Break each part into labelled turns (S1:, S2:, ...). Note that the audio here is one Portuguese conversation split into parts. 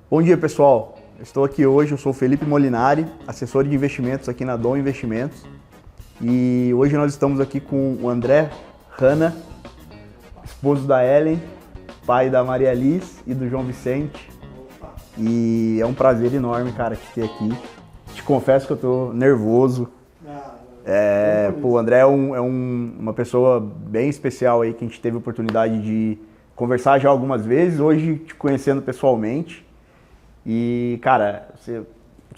S1: Bom dia, pessoal. Estou aqui hoje, eu sou o Felipe Molinari, assessor de investimentos aqui na Dom Investimentos. E hoje nós estamos aqui com o André Hanna, esposo da Ellen, pai da Maria Liz e do João Vicente. E é um prazer enorme, cara, te ter aqui. Te confesso que eu tô nervoso. O André é uma pessoa bem especial aí que a gente teve a oportunidade de conversar já algumas vezes, hoje te conhecendo pessoalmente. E, cara, você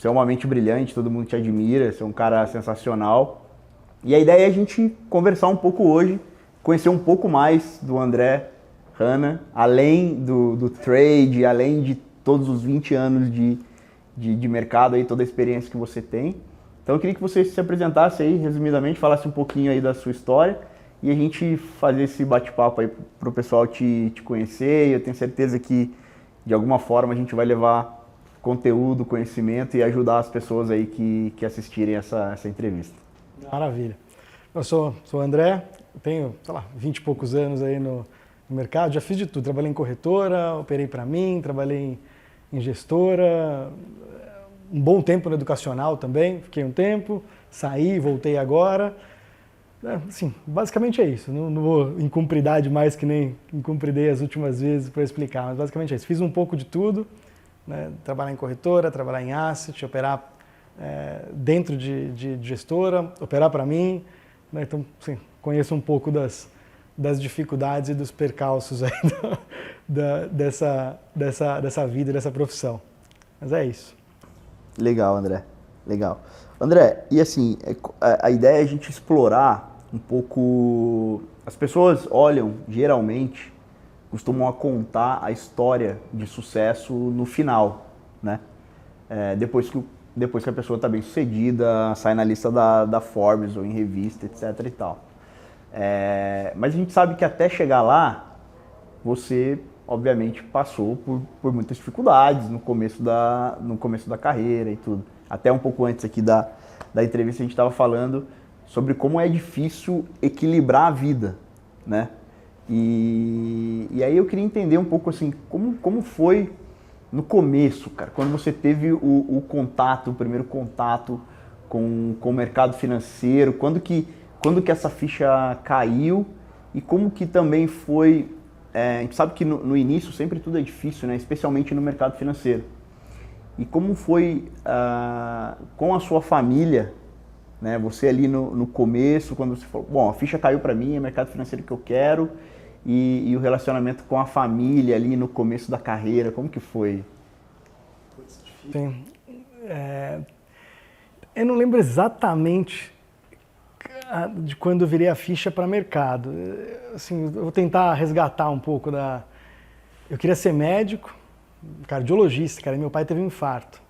S1: é uma mente brilhante, todo mundo te admira, você é um cara sensacional. E a ideia é a gente conversar um pouco hoje, conhecer um pouco mais do André Hanna, além do trade, além de todos os 20 anos de mercado, aí, toda a experiência que você tem. Então eu queria que você se apresentasse aí, resumidamente, falasse um pouquinho aí da sua história e a gente fazer esse bate-papo aí para o pessoal te conhecer. E eu tenho certeza que, de alguma forma, a gente vai levar conteúdo, conhecimento e ajudar as pessoas aí que assistirem essa entrevista.
S2: Maravilha. Eu sou o André, tenho, 20 e poucos anos aí no mercado, já fiz de tudo. Trabalhei em corretora, operei para mim, trabalhei em gestora, um bom tempo no educacional também, fiquei um tempo, saí, voltei agora. Assim, basicamente é isso. Não vou encumpridar demais que nem encumpridei as últimas vezes para explicar, mas basicamente é isso. Fiz um pouco de tudo, né? Trabalhar em corretora, trabalhar em asset, operar dentro de gestora, operar para mim, né? Então, assim, conheço um pouco das dificuldades e dos percalços aí dessa vida, dessa profissão. Mas é isso.
S1: Legal, André. Legal. André, e assim, a ideia é a gente explorar um pouco... As pessoas olham, geralmente, costumam a contar a história de sucesso no final, né? Depois que a pessoa está bem sucedida, sai na lista da Forbes ou em revista, etc e tal. Mas a gente sabe que até chegar lá, você, obviamente, passou por muitas dificuldades no começo da carreira e tudo. Até um pouco antes aqui da entrevista a gente estava falando sobre como é difícil equilibrar a vida, né? E aí eu queria entender um pouco assim, como foi no começo, cara, quando você teve o primeiro contato com o mercado financeiro, quando que essa ficha caiu e como que também foi... a gente sabe que no início sempre tudo é difícil, né? Especialmente no mercado financeiro. E como foi com a sua família, né? Você ali no começo, quando você falou, bom, a ficha caiu para mim, é mercado financeiro que eu quero, e o relacionamento com a família ali no começo da carreira, como que foi?
S2: Sim. Eu não lembro exatamente de quando eu virei a ficha para mercado. Assim, eu vou tentar resgatar um pouco da... Eu queria ser médico, cardiologista, cara, e meu pai teve um infarto.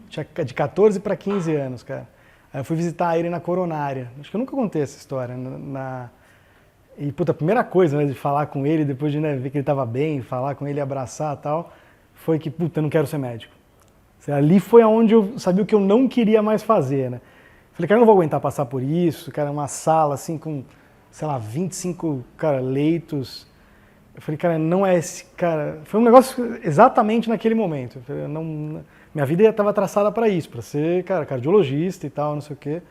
S2: Tinha de 14 para 15 anos, cara. Aí eu fui visitar ele na coronária. Acho que eu nunca contei essa história. E, puta, a primeira coisa, né, de falar com ele, depois de, né, ver que ele estava bem, falar com ele, abraçar e tal, foi que, puta, eu não quero ser médico. Ali foi onde eu sabia o que eu não queria mais fazer, né? Falei, cara, eu não vou aguentar passar por isso, cara, uma sala assim com, sei lá, 25, cara, leitos. Eu falei, cara, não é esse, cara... Foi um negócio exatamente naquele momento. Eu falei, minha vida estava traçada para isso, para ser, cara, cardiologista e tal, não sei o quê.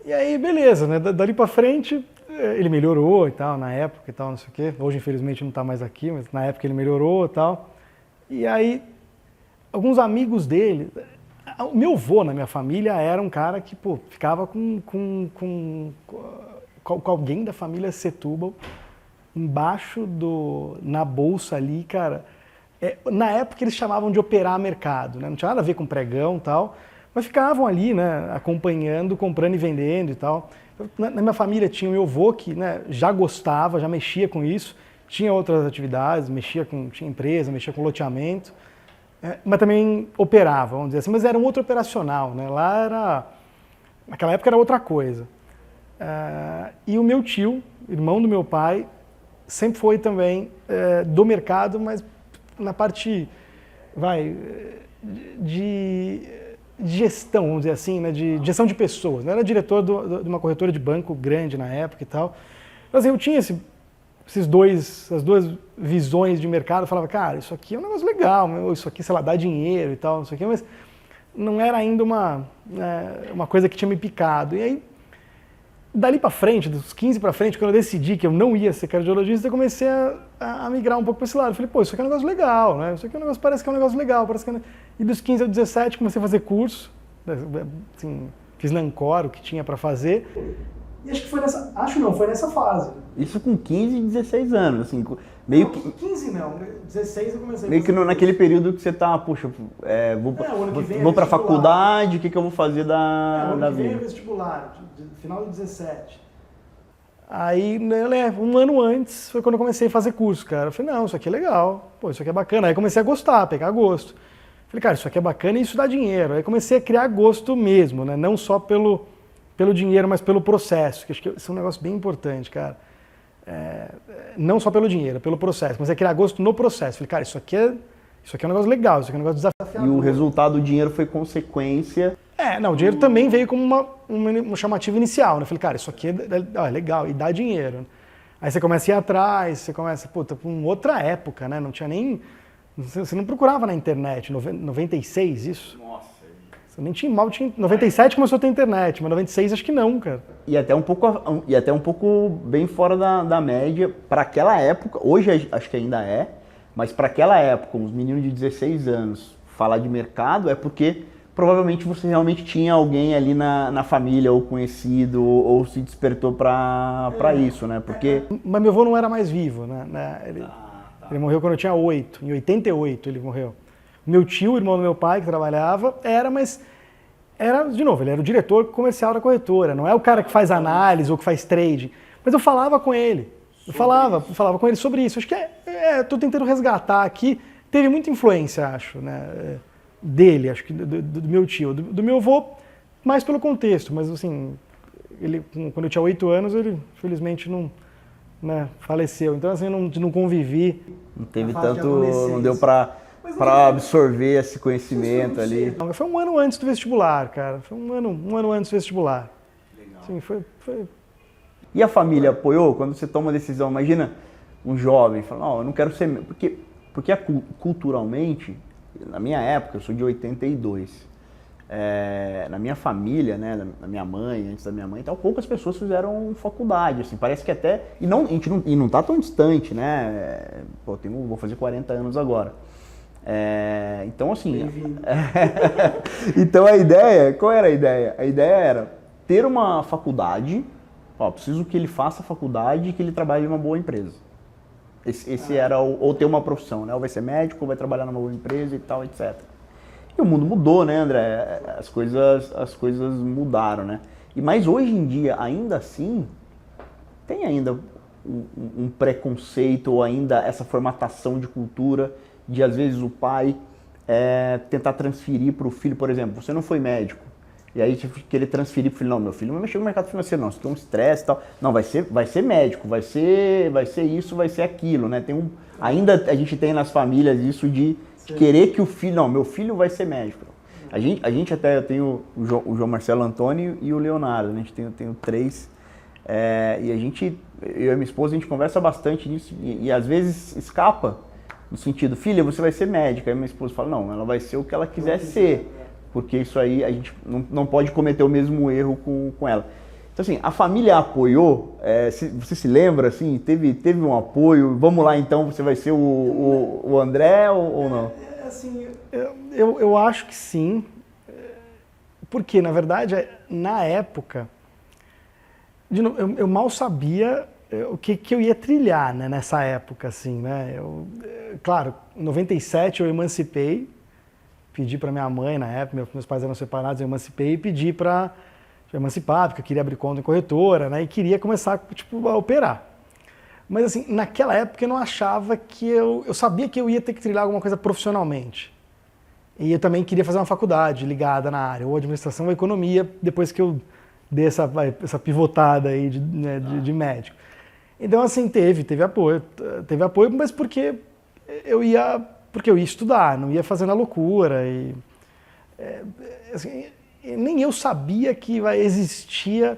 S2: E aí, beleza, né? Dali para frente, ele melhorou e tal, na época e tal, não sei o quê. Hoje, infelizmente, não está mais aqui, mas na época ele melhorou e tal. E aí, alguns amigos dele... O meu avô, na minha família, era um cara que, pô, ficava com alguém da família Setúbal embaixo na bolsa ali, cara. Na época eles chamavam de operar mercado, né? Não tinha nada a ver com pregão e tal, mas ficavam ali, né, acompanhando, comprando e vendendo e tal. Na minha família tinha o meu avô que, né, já gostava, já mexia com isso, tinha outras atividades, tinha empresa, mexia com loteamento. Mas também operava, vamos dizer assim, mas era um outro operacional, né? Naquela época era outra coisa. E o meu tio, irmão do meu pai, sempre foi também do mercado, mas na parte, de gestão, vamos dizer assim, né? De gestão de pessoas. Né? Era diretor de uma corretora de banco grande na época e tal. Então, assim, eu tinha essas duas visões de mercado, eu falava, cara, isso aqui é um negócio legal, isso aqui, sei lá, dá dinheiro e tal, isso aqui, mas não era ainda uma coisa que tinha me picado. E aí, dali para frente, dos 15 para frente, quando eu decidi que eu não ia ser cardiologista, eu comecei a migrar um pouco para esse lado. Eu falei, pô, isso aqui é um negócio legal, né? Isso aqui é um negócio, parece que é um negócio legal. Parece que é... E dos 15 aos 17 comecei a fazer curso, assim, fiz na Ancor o que tinha para fazer. E acho que foi nessa fase.
S1: Isso com 15 e 16 anos, assim, meio
S2: não,
S1: que...
S2: 15 não, 16 eu comecei
S1: meio que naquele período que você tá, puxa, vou pra faculdade, o que eu vou fazer da
S2: vida? Vem vestibular, final de 17. Aí, um ano antes, foi quando eu comecei a fazer curso, cara. Eu falei, não, isso aqui é legal, pô, isso aqui é bacana. Aí comecei a gostar, a pegar gosto. Falei, cara, isso aqui é bacana e isso dá dinheiro. Aí comecei a criar gosto mesmo, né? Não só pelo dinheiro, mas pelo processo, que acho que isso é um negócio bem importante, cara. Não só pelo dinheiro, pelo processo. Comecei a criar gosto no processo. Falei, cara, isso aqui é um negócio legal, isso aqui é um negócio desafiador.
S1: E o resultado do dinheiro foi consequência...
S2: Não, o dinheiro também veio como uma chamativa inicial, né? Falei, cara, isso aqui é legal e dá dinheiro. Aí você começa a ir atrás, você começa, puta, com outra época, né? Não tinha nem... Você não procurava na internet, 96 isso?
S1: Nossa.
S2: Você nem tinha, mal tinha... 97 começou a ter internet, mas 96 acho que não, cara.
S1: E até um pouco bem fora da média para aquela época. Hoje acho que ainda é, mas para aquela época, uns meninos de 16 anos falar de mercado é porque provavelmente você realmente tinha alguém ali na família ou conhecido ou se despertou para isso, né? Porque...
S2: Mas meu avô não era mais vivo, né? Ele morreu quando eu tinha 8, em 88 ele morreu. Meu tio, irmão do meu pai, que trabalhava, de novo, ele era o diretor comercial da corretora, não é o cara que faz análise ou que faz trading. Mas eu falava com ele, falava com ele sobre isso. Acho que tô tentando resgatar aqui, teve muita influência, acho, né, dele, acho que do meu tio, do meu avô, mais pelo contexto, mas assim, ele, quando eu tinha 8 anos, ele felizmente não, né, faleceu, então assim, eu não convivi.
S1: Não teve tanto, não deu para absorver esse conhecimento ali.
S2: Foi um ano antes do vestibular, cara. Foi um ano antes do vestibular.
S1: Legal.
S2: Sim, foi...
S1: E a família apoiou quando você toma a decisão? Imagina um jovem falando, não, eu não quero ser... Porque culturalmente, na minha época, eu sou de 82, na minha família, né, na minha mãe, antes da minha mãe, tal, poucas pessoas fizeram faculdade, assim, parece que até... E não tá tão distante, né? Pô, vou fazer 40 anos agora. Então assim, então a ideia, qual era a ideia? A ideia era ter uma faculdade, preciso que ele faça faculdade e que ele trabalhe em uma boa empresa. Esse era ou ter uma profissão, né? Ou vai ser médico, ou vai trabalhar numa boa empresa e tal, etc. E o mundo mudou, né, André? As coisas mudaram, né? Mas hoje em dia, ainda assim, tem ainda um preconceito ou ainda essa formatação de cultura de, às vezes, o pai tentar transferir para o filho, por exemplo, você não foi médico, e aí querer transferir para o filho, não, meu filho não vai mexer no mercado financeiro, não, você tem um estresse e tal, não, vai ser médico, vai ser isso, vai ser aquilo, né? Ainda a gente tem nas famílias isso de querer que o filho, não, meu filho vai ser médico. A gente até, eu tenho o João Marcelo Antônio e o Leonardo, né? A gente tem 3, e eu e minha esposa, a gente conversa bastante nisso, e às vezes escapa, no sentido, filha, você vai ser médica. Aí minha esposa fala, não, ela vai ser o que ela quiser ser, porque isso aí a gente não pode cometer o mesmo erro com ela. Então assim, a família apoiou, você se lembra, assim, teve um apoio, vamos lá então, você vai ser o André ou não?
S2: Assim, eu acho que sim, porque na verdade, na época, eu mal sabia o que eu ia trilhar, né, nessa época, assim, né? Claro, em 97 eu emancipei, pedi para minha mãe, na época, meus pais eram separados, eu emancipei e pedi para emancipar, porque eu queria abrir conta em corretora, né, e queria começar, tipo, a operar. Mas assim, naquela época eu não achava que eu sabia que eu ia ter que trilhar alguma coisa profissionalmente. E eu também queria fazer uma faculdade ligada na área, ou administração ou economia, depois que eu dei essa pivotada aí de médico. Então, assim, teve apoio, mas porque eu ia estudar, não ia fazendo a loucura. Assim, nem eu sabia que existia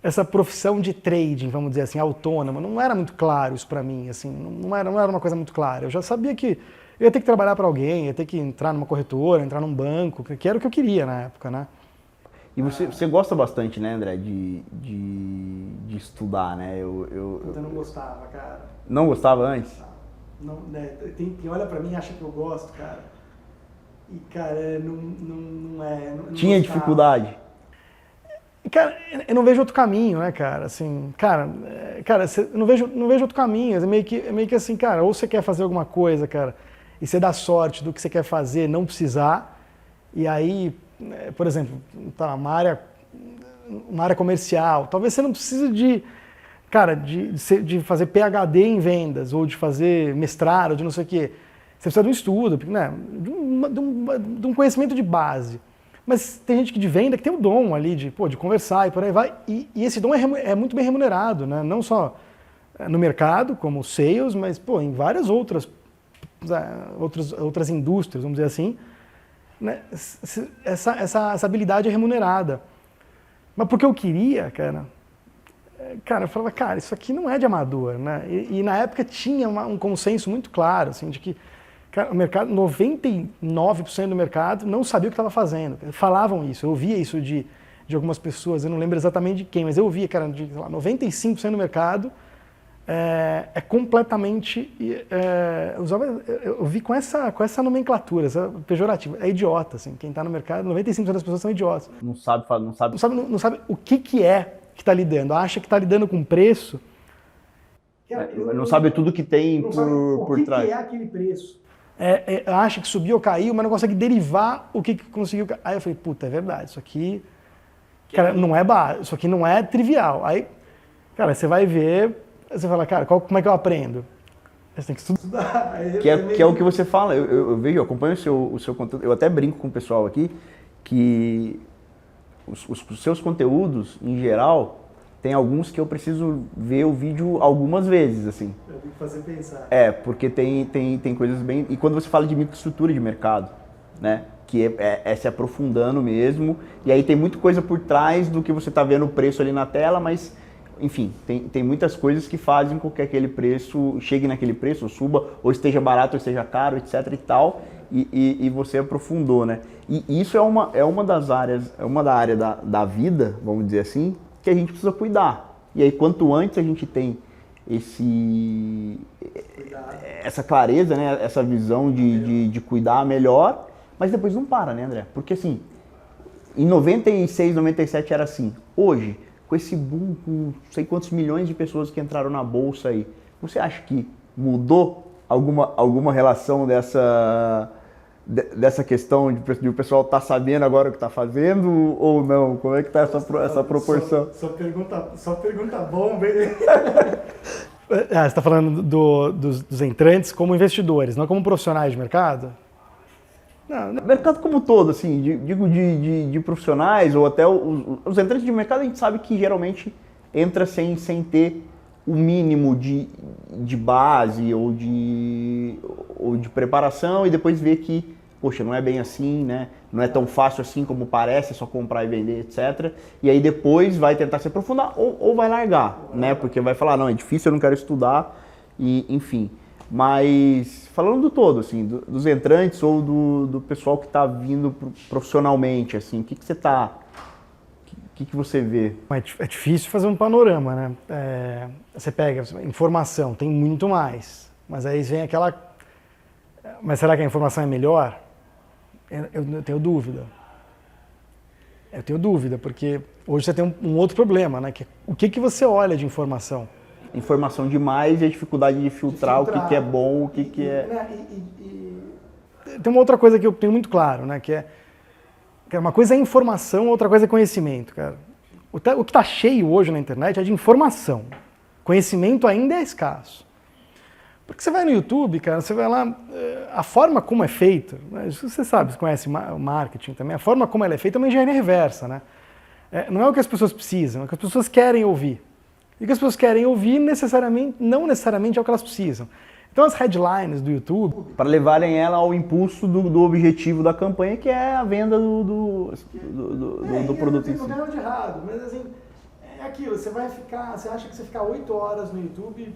S2: essa profissão de trading, vamos dizer assim, autônoma, não era muito claro isso para mim, assim, não era uma coisa muito clara. Eu já sabia que eu ia ter que trabalhar para alguém, ia ter que entrar numa corretora, entrar num banco, que era o que eu queria na época, né?
S1: E você gosta bastante, né, André, de estudar, né?
S2: Eu não gostava, cara.
S1: Não gostava antes?
S2: Não, né, quem olha pra mim acha que eu gosto, cara. E, cara, não é... Não
S1: Tinha
S2: gostava.
S1: Dificuldade?
S2: Cara, eu não vejo outro caminho, né, cara? Assim, cara, eu não vejo outro caminho. É meio que assim, cara, ou você quer fazer alguma coisa, cara, e você dá sorte do que você quer fazer, não precisar, e aí, por exemplo, tá, uma área comercial, talvez você não precise de fazer PhD em vendas, ou de fazer mestrado, de não sei o quê. Você precisa de um estudo, né, de um conhecimento de base. Mas tem gente que de venda que tem o dom ali de conversar e por aí vai. E esse dom é muito bem remunerado, né? Não só no mercado, como sales, mas em várias outras indústrias, vamos dizer assim. Né? Essa habilidade é remunerada. Mas porque eu queria, cara, eu falava, cara, isso aqui não é de amador, né? E na época tinha um consenso muito claro, assim, de que o mercado, 99% do mercado não sabia o que estava fazendo. Falavam isso, eu ouvia isso de algumas pessoas, eu não lembro exatamente de quem, mas eu ouvia, cara, de 95% do mercado é completamente... eu vi com essa nomenclatura, essa pejorativa, é idiota, assim, quem está no mercado, 95% das pessoas são idiotas.
S1: Não sabe
S2: o que é que está lidando, acha que está lidando com preço.
S1: Não sabe tudo que tem por trás.
S2: O que é aquele preço? Acha que subiu ou caiu, mas não consegue derivar o que conseguiu. Aí eu falei, puta, é verdade, isso aqui, cara, não é barato, isso aqui não é trivial. Aí, cara, você vai ver, você fala, cara, como é que eu aprendo? Você tem que estudar.
S1: Que é o que você fala, eu vejo, eu acompanho o seu conteúdo, eu até brinco com o pessoal aqui, que os seus conteúdos, em geral, tem alguns que eu preciso ver o vídeo algumas vezes, assim.
S2: Eu tenho que fazer pensar.
S1: Porque tem coisas bem... E quando você fala de microestrutura de mercado, né? Que é se aprofundando mesmo. E aí tem muita coisa por trás do que você está vendo o preço ali na tela, mas, enfim, tem muitas coisas que fazem com que aquele preço chegue naquele preço, ou suba, ou esteja barato, ou esteja caro, etc e tal. E você aprofundou, né? E isso é uma das áreas, da área da vida, vamos dizer assim, que a gente precisa cuidar. E aí, quanto antes a gente tem essa clareza, né? Essa visão de cuidar melhor, mas depois não para, né, André? Porque assim, em 96, 97 era assim. Hoje, com esse boom, com não sei quantos milhões de pessoas que entraram na bolsa aí, você acha que mudou alguma relação dessa questão de o pessoal estar sabendo agora o que está fazendo ou não? Como é que está essa proporção?
S2: Só pergunta bom, bem. Você está falando dos entrantes como investidores, não como profissionais de mercado?
S1: Não, mercado como um todo, assim, digo de profissionais ou até os entrantes de mercado, a gente sabe que geralmente entra sem ter o mínimo de base ou de preparação e depois vê que, poxa, não é bem assim, né? Não é tão fácil assim como parece, é só comprar e vender, etc. E aí depois vai tentar se aprofundar ou vai largar, né? Porque vai falar, não, é difícil, eu não quero estudar, e enfim. Mas falando do todo, assim, dos entrantes ou do pessoal que está vindo profissionalmente, assim, o que você está... O que você vê?
S2: É difícil fazer um panorama, né? Você pega informação, tem muito mais, mas aí vem aquela... Mas será que a informação é melhor? Eu tenho dúvida. Eu tenho dúvida, porque hoje você tem um outro problema, né? Que o que você olha de informação?
S1: Informação demais e a dificuldade de filtrar o que é bom, o que é...
S2: Tem uma outra coisa que eu tenho muito claro, né? Que uma coisa é informação, outra coisa é conhecimento, cara. O que está cheio hoje na internet é de informação. Conhecimento ainda é escasso. Porque você vai no YouTube, cara, você vai lá, a forma como é feito, né, você sabe, você conhece o marketing também, a forma como ela é feita é uma engenharia reversa, né? Não é o que as pessoas precisam, é o que as pessoas querem ouvir. E o que as pessoas querem ouvir não necessariamente é o que elas precisam. Então as headlines do YouTube...
S1: Para levarem ela ao impulso do objetivo da campanha, que é a venda do produto em si.
S2: Não tem nada de errado, mas assim, É aquilo, você acha que você ficar 8 horas no YouTube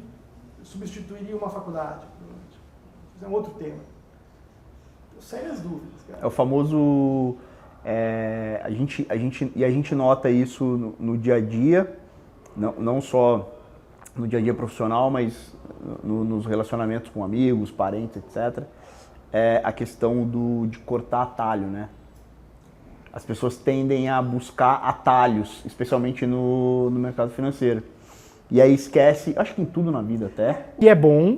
S2: substituiria uma faculdade? É um outro tema. Sérias dúvidas, cara.
S1: É o famoso... a gente nota isso no dia a dia, não só no dia a dia profissional, mas nos relacionamentos com amigos, parentes, etc. É a questão de cortar atalho, né? As pessoas tendem a buscar atalhos, especialmente no mercado financeiro. E aí esquece, acho que em tudo na vida até.
S2: E é bom,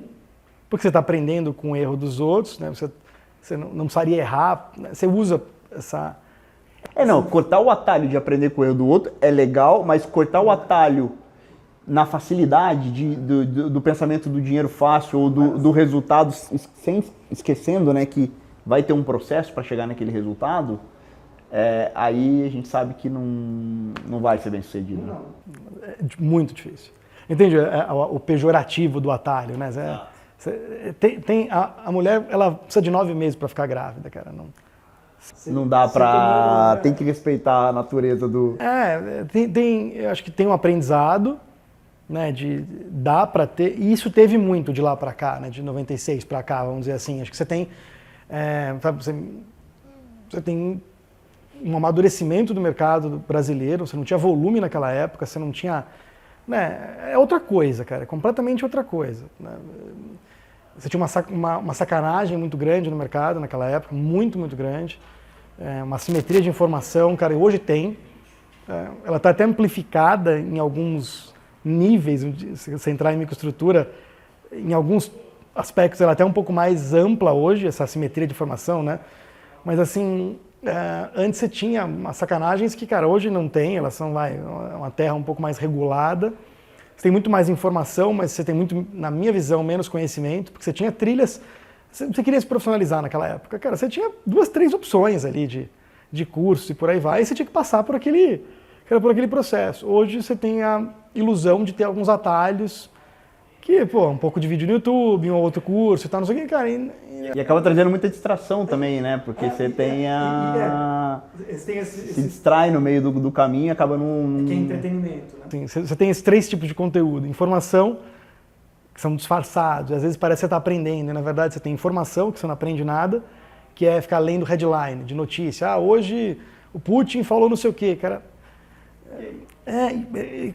S2: porque você está aprendendo com o erro dos outros, né? Você não precisaria errar, né? Você usa essa...
S1: Cortar o atalho de aprender com o erro do outro é legal, mas cortar o atalho na facilidade do pensamento do dinheiro fácil ou do resultado, esquecendo, né, que vai ter um processo para chegar naquele resultado, aí a gente sabe que não vai ser bem sucedido. Né?
S2: Não, é muito difícil. Entende o pejorativo do atalho, né? A mulher, ela precisa de 9 meses para ficar grávida, cara.
S1: Não dá pra... Tem que respeitar a natureza do...
S2: Eu acho que tem um aprendizado, né, dá pra ter, e isso teve muito de lá pra cá, né, de 96 pra cá, vamos dizer assim. Acho que você tem, você tem um amadurecimento do mercado brasileiro, você não tinha volume naquela época, você não tinha... Né, é outra coisa, cara, é completamente outra coisa. Né? Você tinha uma sacanagem muito grande no mercado naquela época, muito, muito grande. Uma simetria de informação, cara, e hoje tem. Ela está até amplificada em alguns níveis, se você entrar em microestrutura, em alguns aspectos ela é até um pouco mais ampla hoje, essa simetria de informação, né? Mas assim, antes você tinha umas sacanagens que, cara, hoje não tem, elas são, uma terra um pouco mais regulada. Você tem muito mais informação, mas você tem muito, na minha visão, menos conhecimento, porque você tinha trilhas, você queria se profissionalizar naquela época, cara, você tinha 2, 3 opções ali de curso e por aí vai, e você tinha que passar por aquele processo. Hoje você tem a ilusão de ter alguns atalhos, que, um pouco de vídeo no YouTube, um outro curso e tal, não sei o que, cara.
S1: E acaba trazendo muita distração também, né? Porque você tem se distrai no meio do caminho e acaba
S2: que é entretenimento, né? Você tem esses 3 tipos de conteúdo. Informação, que são disfarçados, às vezes parece que você está aprendendo, e na verdade você tem informação, que você não aprende nada, que é ficar lendo headline de notícia. Hoje o Putin falou não sei o quê, cara.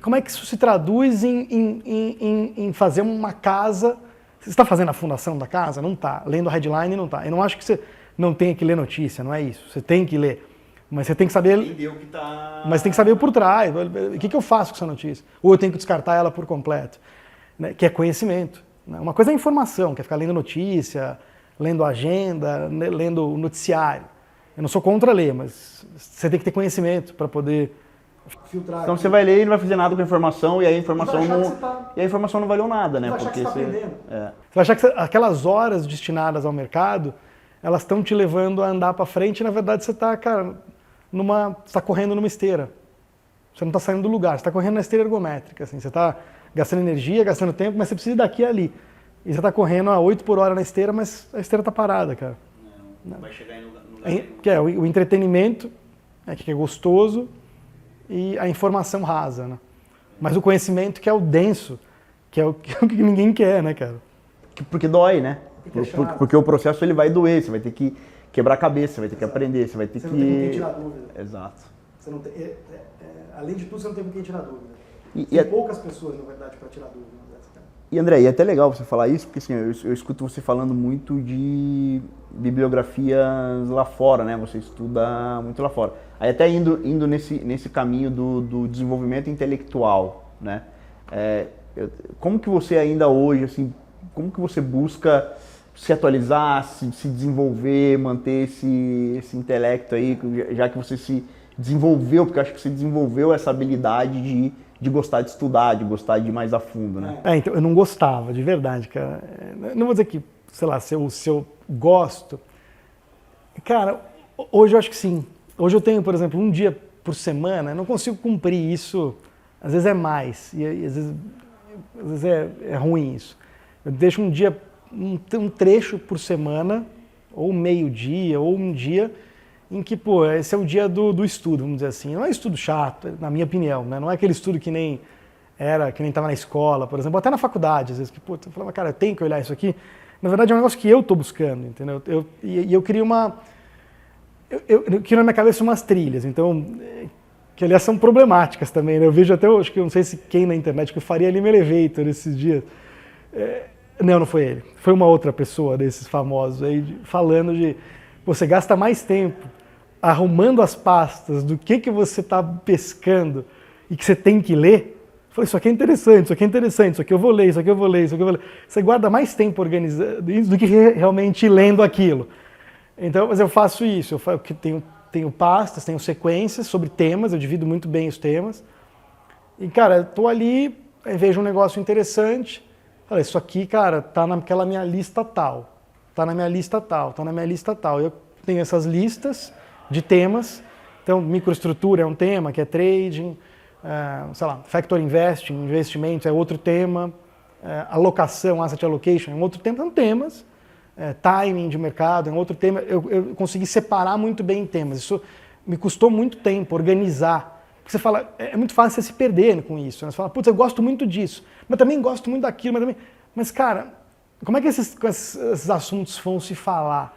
S2: Como é que isso se traduz em fazer uma casa? Você está fazendo a fundação da casa? Não está. Lendo a headline, não está. Eu não acho que você não tenha que ler notícia, não é isso. Você tem que ler. Mas você tem que saber...
S1: Entender o que tá...
S2: Mas tem que saber por trás. O que eu faço com essa notícia? Ou eu tenho que descartar ela por completo? Né? Que é conhecimento. Né? Uma coisa é informação, que é ficar lendo notícia, lendo agenda, lendo noticiário. Eu não sou contra ler, mas você tem que ter conhecimento para poder... filtrar.
S1: Então você vai ler e não vai fazer nada com a informação e a informação e a informação não valeu nada, né?
S2: Você vai achar que você está aprendendo.
S1: Você
S2: vai achar que aquelas horas destinadas ao mercado, elas estão te levando a andar para frente e na verdade você está, cara, você está correndo numa esteira. Você não está saindo do lugar, você está correndo na esteira ergométrica. Assim, você está gastando energia, gastando tempo, mas você precisa ir daqui e ali. E você está correndo a 8 por hora na esteira, mas a esteira está parada, cara.
S1: Não vai chegar em lugar.
S2: Que é o entretenimento, que é gostoso, e a informação rasa, né? Mas o conhecimento que é o denso, que é o que ninguém quer, né, cara?
S1: Porque dói, né? Porque o processo ele vai doer, você vai ter que quebrar a cabeça, você vai ter que aprender, você vai ter que...
S2: Você não tem com quem tirar dúvida.
S1: Exato.
S2: Você não tem, além de tudo, você não tem com quem tirar dúvida.
S1: Tem
S2: poucas pessoas, na verdade, para tirar dúvida.
S1: E André, é até legal você falar isso, porque assim, eu escuto você falando muito de bibliografias lá fora, né? Você estuda muito lá fora. Aí até indo nesse caminho do desenvolvimento intelectual, né? Como que você ainda hoje, assim, como que você busca se atualizar, se desenvolver, manter esse intelecto aí, já que você se desenvolveu, porque eu acho que você desenvolveu essa habilidade de gostar de estudar, de gostar de ir mais a fundo, né?
S2: Então, eu não gostava, de verdade, cara. Não vou dizer que, sei lá, se eu gosto. Cara, hoje eu acho que sim. Hoje eu tenho, por exemplo, um dia por semana, eu não consigo cumprir isso. Às vezes é mais, e às vezes é ruim isso. Eu deixo um dia, um trecho por semana, ou meio-dia, ou um dia, em que, pô, esse é o dia do estudo, vamos dizer assim. Não é estudo chato, na minha opinião, né? Não é aquele estudo que nem estava na escola, por exemplo, até na faculdade, às vezes, que, pô, eu falava, cara, eu tenho que olhar isso aqui. Na verdade, é um negócio que eu estou buscando, entendeu? Eu queria eu queria na minha cabeça umas trilhas, então, que aliás são problemáticas também, né? Eu vejo até, acho que eu não sei se quem na internet, que eu faria Lima Elevator esses dias. Não foi ele. Foi uma outra pessoa desses famosos aí, falando de você gasta mais tempo arrumando as pastas do que você está pescando e que você tem que ler. Eu falei, isso aqui é interessante, isso aqui é interessante, isso aqui eu vou ler, isso aqui eu vou ler, isso aqui eu vou ler. Você guarda mais tempo organizando isso do que realmente lendo aquilo. Então, mas eu faço isso, tenho pastas, tenho sequências sobre temas, eu divido muito bem os temas. E, cara, estou ali, vejo um negócio interessante, falei, isso aqui, cara, tá naquela minha lista tal, tá na minha lista tal, tá na minha lista tal. Eu tenho essas listas de temas, então microestrutura é um tema, que é trading, sei lá, factor investing, investimentos é outro tema, alocação, asset allocation é um outro tema, são temas, timing de mercado é um outro tema. Eu consegui separar muito bem em temas, isso me custou muito tempo, organizar. Porque você fala, é muito fácil você se perder com isso, né? Você fala, putz, eu gosto muito disso, mas também gosto muito daquilo, mas cara, como é que esses assuntos vão se falar?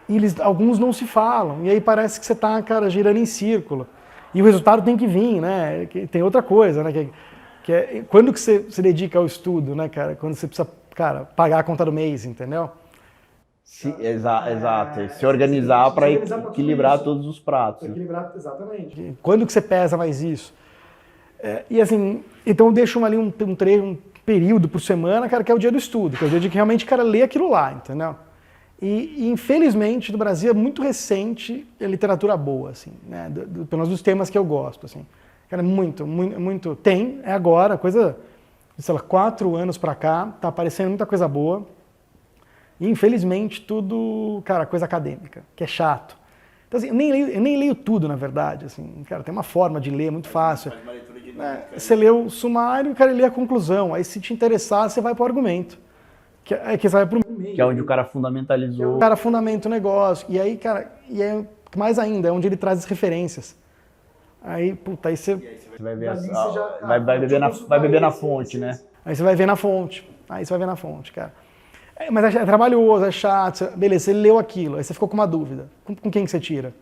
S2: E alguns não se falam, e aí parece que você está, cara, girando em círculo. E o resultado tem que vir, né? Tem outra coisa, né? Que é quando que você se dedica ao estudo, né, cara? Quando você precisa, cara, pagar a conta do mês, entendeu?
S1: Exato. Se organizar para equilibrar todos os pratos.
S2: Equilibrar, exatamente. Quando que você pesa mais isso? E assim, então eu deixo ali um período por semana, cara, que é o dia do estudo, que é o dia de que realmente, cara, lê aquilo lá, entendeu? E infelizmente no Brasil é muito recente a literatura boa, assim, né? Pelo menos dos temas que eu gosto, assim. Cara, muito. Tem, é agora, coisa, sei lá, 4 anos pra cá, tá aparecendo muita coisa boa. E infelizmente tudo, cara, coisa acadêmica, que é chato. Então assim, eu nem leio tudo, na verdade, assim. Cara, tem uma forma de ler muito fácil.
S1: Faz uma leitura dinâmica,
S2: Você lê o sumário, cara, lê a conclusão. Aí se te interessar, você vai pro argumento. Que você vai pro meio.
S1: Que é onde o cara fundamentalizou.
S2: O cara fundamenta o negócio. E aí, cara, mais ainda, é onde ele traz as referências. Aí, puta, aí você
S1: vai ver vai beber na fonte, né?
S2: Aí você vai ver na fonte. Cara. Mas é trabalhoso, é chato. Beleza, você leu aquilo, aí você ficou com uma dúvida. Com quem que você tira?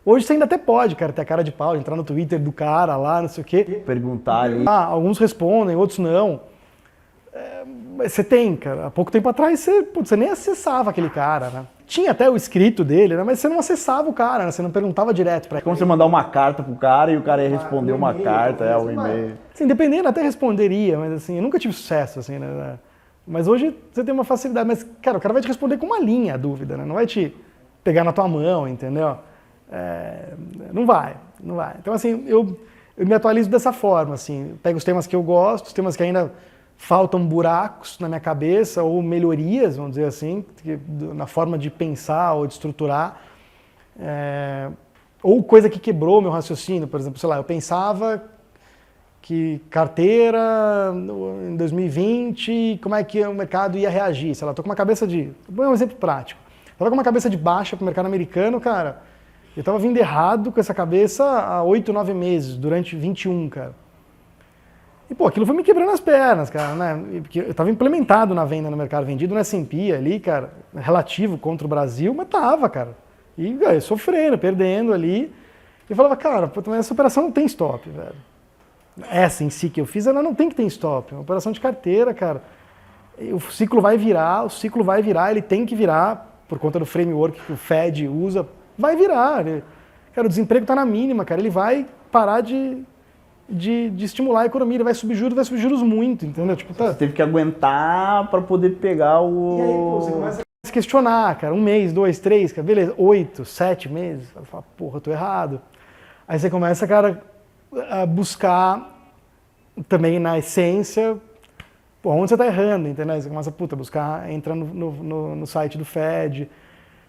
S2: Hoje você ainda até pode, cara, ter a cara de pau, entrar no Twitter do cara lá, não sei o quê.
S1: Perguntar ali.
S2: Alguns respondem, outros não. Você tem, cara. Há pouco tempo atrás você nem acessava aquele cara, né? Tinha até o escrito dele, né? Mas você não acessava o cara, né? Você não perguntava direto pra ele.
S1: Como você mandar uma carta pro cara e o cara ia responder uma carta, o e-mail.
S2: Assim, dependendo, até responderia, mas assim, eu nunca tive sucesso, assim, né? Mas hoje você tem uma facilidade. Mas, cara, o cara vai te responder com uma linha a dúvida, né? Não vai te pegar na tua mão, entendeu? Não vai. Então, assim, eu me atualizo dessa forma, assim. Pego os temas que eu gosto, os temas que ainda faltam buracos na minha cabeça, ou melhorias, vamos dizer assim, na forma de pensar ou de estruturar. Ou coisa que quebrou meu raciocínio, por exemplo, sei lá, eu pensava que carteira em 2020, como é que o mercado ia reagir? Sei lá, tô com uma cabeça vou dar um exemplo prático. Tava com uma cabeça de baixa pro mercado americano, cara. Eu tava vindo errado com essa cabeça há 8, 9 meses, durante 21, cara. E, pô, aquilo foi me quebrando as pernas, cara, né? Porque eu tava implementado na venda no mercado, vendido no S&P ali, cara, relativo contra o Brasil, mas tava, cara. E, velho, sofrendo, perdendo ali. E eu falava, cara, pô, mas essa operação não tem stop, velho. Essa em si que eu fiz, ela não tem que ter stop. É uma operação de carteira, cara. O ciclo vai virar, ele tem que virar, por conta do framework que o Fed usa, vai virar. Cara, o desemprego tá na mínima, cara, ele vai parar de estimular a economia, ele vai subir juros muito, entendeu? Tipo,
S1: Você teve que aguentar para poder pegar o...
S2: E aí, pô, você começa a se questionar, cara, 1 mês, 2, 3, cara, beleza, 8, 7 meses, você fala, porra, eu tô errado. Aí você começa, cara, a buscar também na essência, pô, onde você tá errando, entendeu? Você começa, buscar, entra no site do Fed.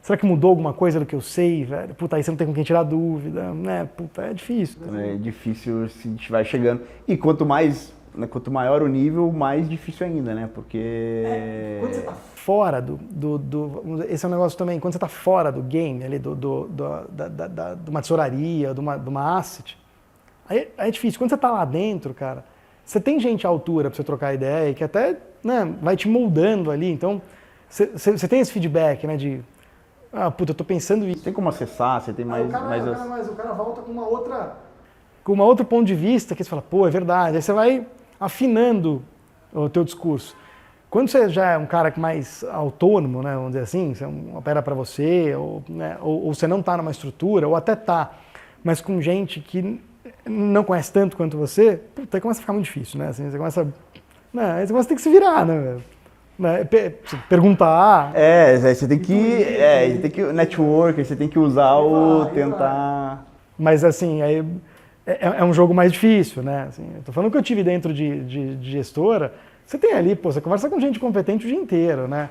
S2: Será que mudou alguma coisa do que eu sei, velho? Puta, aí você não tem com quem tirar dúvida, né? Puta, é difícil.
S1: É difícil se a gente vai chegando. E quanto mais né, quanto maior o nível, mais difícil ainda, né? Porque...
S2: Quando você tá fora esse é um negócio também, quando você tá fora do game, ali, de uma tesouraria, de uma asset, aí é difícil. Quando você tá lá dentro, cara, você tem gente à altura pra você trocar ideia, que até, né, vai te moldando ali, então você tem esse feedback, né, de puta, eu tô pensando isso.
S1: Tem como acessar, você tem mais...
S2: O cara volta com uma outro ponto de vista, que você fala, pô, é verdade. Aí você vai afinando o teu discurso. Quando você já é um cara mais autônomo, né, vamos dizer assim, você opera para você, ou, né, ou você não está numa estrutura, ou até tá, mas com gente que não conhece tanto quanto você, puta, aí começa a ficar muito difícil, né? Assim, você começa a ter que se virar, né? Perguntar.
S1: Você tem que network, você tem que usar tentar...
S2: Mas assim, aí é um jogo mais difícil, né? Assim, eu tô falando que eu tive dentro de gestora, você tem ali, pô, você conversa com gente competente o dia inteiro, né?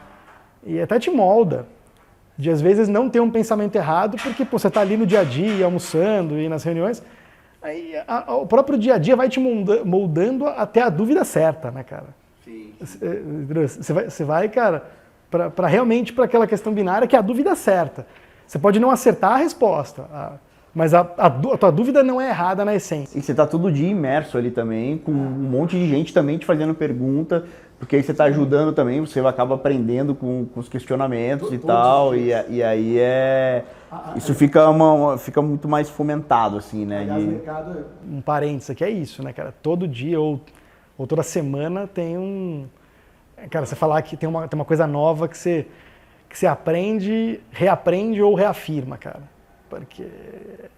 S2: E até te molda. De às vezes não ter um pensamento errado, porque pô, você tá ali no dia a dia, almoçando e nas reuniões, aí o próprio dia a dia vai te moldando até a dúvida certa, né, cara?
S1: Sim.
S2: Você vai, cara, para realmente para aquela questão binária que é a dúvida certa. Você pode não acertar a resposta, mas a tua dúvida não é errada na essência.
S1: E você tá todo dia imerso ali também, com um monte de gente também te fazendo pergunta, porque aí você tá ajudando também, você acaba aprendendo com os questionamentos e tal, e aí isso fica muito mais fomentado, assim, né?
S2: Mercado, um parênteses aqui é isso, né, cara? Todo dia ou toda semana tem um... Cara, você falar que tem uma coisa nova que você aprende, reaprende ou reafirma, cara. Porque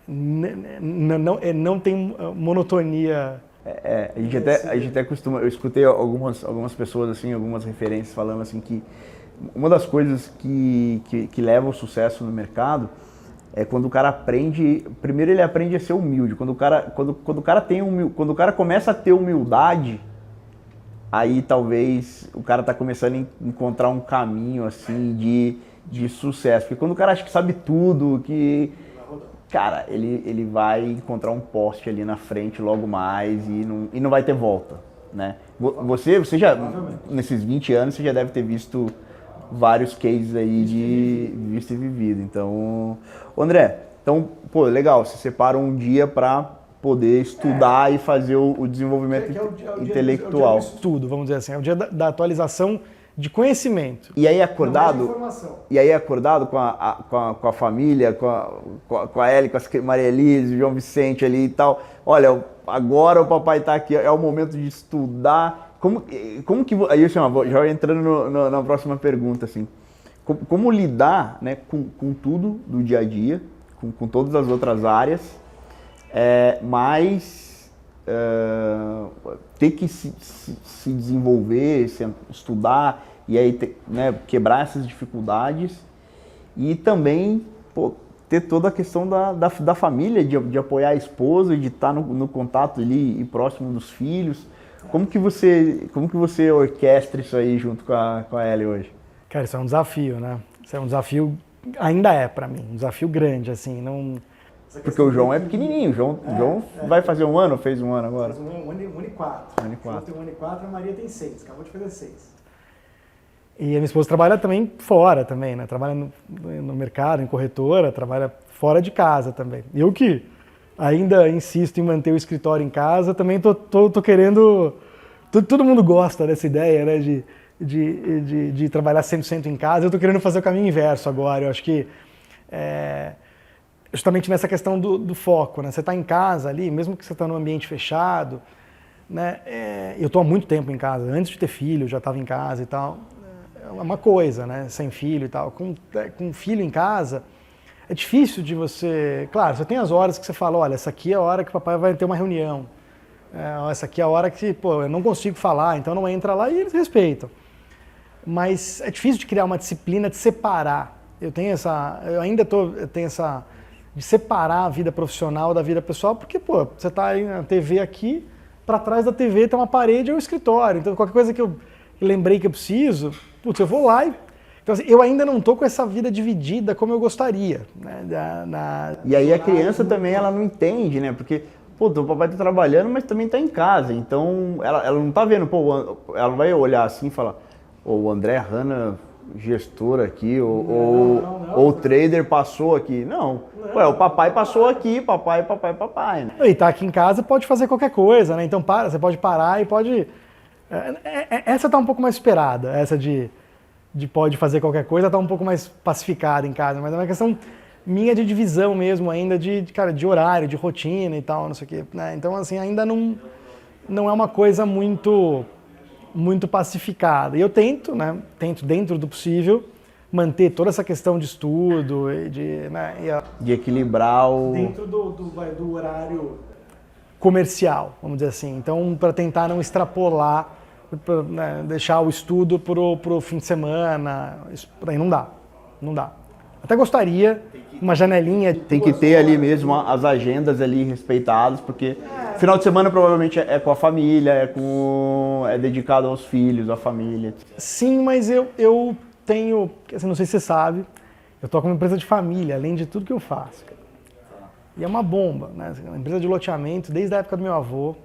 S2: não tem monotonia.
S1: A gente até costuma... Eu escutei algumas pessoas, assim, algumas referências falando assim que uma das coisas que leva ao sucesso no mercado é quando o cara aprende... Primeiro ele aprende a ser humilde. Quando o cara começa a ter humildade, aí talvez o cara tá começando a encontrar um caminho assim de sucesso. Porque quando o cara acha que sabe tudo, cara, ele vai encontrar um poste ali na frente logo mais e não vai ter volta, né? Você já, nesses 20 anos, você já deve ter visto vários cases aí de visto e vivido. Então, André, pô, legal, você separa um dia para poder estudar e fazer o desenvolvimento intelectual.
S2: É o dia do estudo, vamos dizer assim, é o dia da atualização de conhecimento.
S1: E aí acordado com a família, com a Ellie, com a Maria Elise, o João Vicente ali e tal. Olha, agora o papai está aqui, é o momento de estudar. Como que aí já entrando na próxima pergunta, assim, como lidar, né, com tudo do dia a dia, com todas as outras áreas, mas ter que se desenvolver, estudar e aí né, quebrar essas dificuldades e também ter toda a questão da família, de apoiar a esposa, de estar no contato ali e próximo dos filhos. Como que você orquestra isso aí junto com a Ellie hoje?
S2: Cara, isso é um desafio, né? Isso é um desafio, ainda é pra mim, um desafio grande, assim, não...
S1: Porque o João é pequenininho, o João vai fazer um ano, fez um ano agora?
S2: Fez um ano e 4.
S1: Um ano e 4.
S2: Eu tenho 1 ano e 4, a Maria tem 6, acabou de fazer 6. E a minha esposa trabalha também fora também, né? Trabalha no mercado, em corretora, trabalha fora de casa também. Eu que ainda insisto em manter o escritório em casa, também tô querendo... Todo mundo gosta dessa ideia, né? De trabalhar 100% em casa. Eu tô querendo fazer o caminho inverso agora. Eu acho que... justamente nessa questão do foco, né? Você está em casa ali, mesmo que você está num ambiente fechado, né? Eu estou há muito tempo em casa, antes de ter filho, já estava em casa e tal. É uma coisa, né? Sem filho e tal. Com filho em casa, é difícil de você... Claro, você tem as horas que você fala, olha, essa aqui é a hora que o papai vai ter uma reunião. Essa aqui é a hora que, pô, eu não consigo falar, então não entra lá e eles respeitam. Mas é difícil de criar uma disciplina de separar. Eu tenho essa... de separar a vida profissional da vida pessoal, porque, pô, você tá aí na TV aqui, para trás da TV tem uma parede ou um escritório, então qualquer coisa que eu lembrei que eu preciso, putz, eu vou lá e... Então, assim, eu ainda não tô com essa vida dividida como eu gostaria, né?
S1: E aí a criança também, ela não entende, né? Porque, pô, o papai tá trabalhando, mas também tá em casa. Então, ela não tá vendo, pô, ela não vai olhar assim e falar, o André Hanna, gestor aqui, ou o trader passou aqui. Não. Ué, o papai passou aqui, papai, né?
S2: E tá aqui em casa, pode fazer qualquer coisa, né? Então você pode parar e pode... Essa tá um pouco mais esperada, essa de pode fazer qualquer coisa, tá um pouco mais pacificada em casa, mas é uma questão minha de divisão mesmo ainda, cara, de horário, de rotina e tal, não sei o quê, né? Então, assim, ainda não é uma coisa muito pacificada. E eu tento, né, dentro do possível, manter toda essa questão de estudo,
S1: de equilibrar o...
S2: Dentro do horário comercial, vamos dizer assim. Então, para tentar não extrapolar, né, deixar o estudo pro fim de semana, isso aí não dá. Até gostaria, uma janelinha.
S1: Tem que ter ali mesmo as agendas ali respeitadas, porque final de semana provavelmente é com a família, é dedicado aos filhos, à família.
S2: Sim, mas eu tenho, assim, não sei se você sabe, eu toco uma empresa de família, além de tudo que eu faço. E é uma bomba, né? Uma empresa de loteamento, desde a época do meu avô.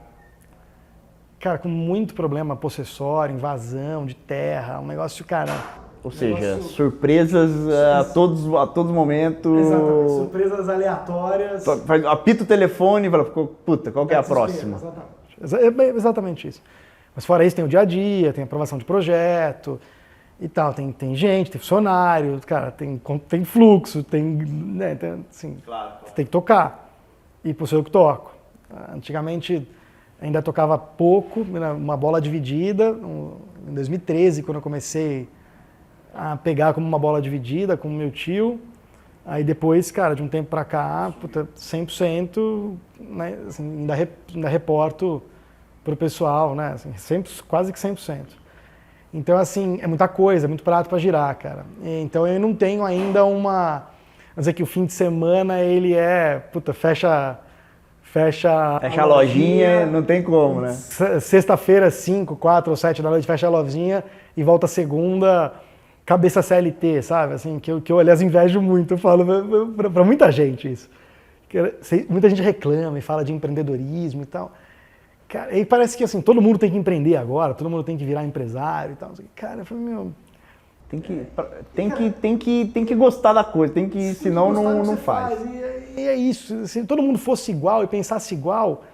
S2: Cara, com muito problema possessório, invasão de terra, um negócio, cara...
S1: Ou seja, surpresas a todos os momentos.
S2: Exatamente, surpresas aleatórias.
S1: Apita o telefone e fala, puta, qual que é a próxima?
S2: Exatamente isso. Mas fora isso tem o dia a dia, tem aprovação de projeto e tal, tem gente, tem funcionário, cara, tem fluxo, né, assim,
S1: claro.
S2: Tem que tocar. E por ser eu que toco. Antigamente ainda tocava pouco, uma bola dividida. Em 2013, quando eu comecei a pegar como uma bola dividida com o meu tio. Aí depois, cara, de um tempo pra cá, 100%, né, assim, ainda reporto pro pessoal, né, assim, quase que 100%. Então, assim, é muita coisa, é muito prato pra girar, cara. Então eu não tenho ainda vamos dizer que o fim de semana ele fecha
S1: a lojinha, não tem como, né?
S2: Sexta-feira, 5, 4 ou 7 da noite, fecha a lojinha e volta segunda... Cabeça CLT, sabe? Assim, que eu, aliás, invejo muito. Eu falo para muita gente isso. Muita gente reclama e fala de empreendedorismo e tal. Cara, e parece que assim, todo mundo tem que empreender agora, todo mundo tem que virar empresário e tal. Cara, eu falei, meu...
S1: Tem que gostar da coisa, senão não faz.
S2: E é isso. Se todo mundo fosse igual e pensasse igual...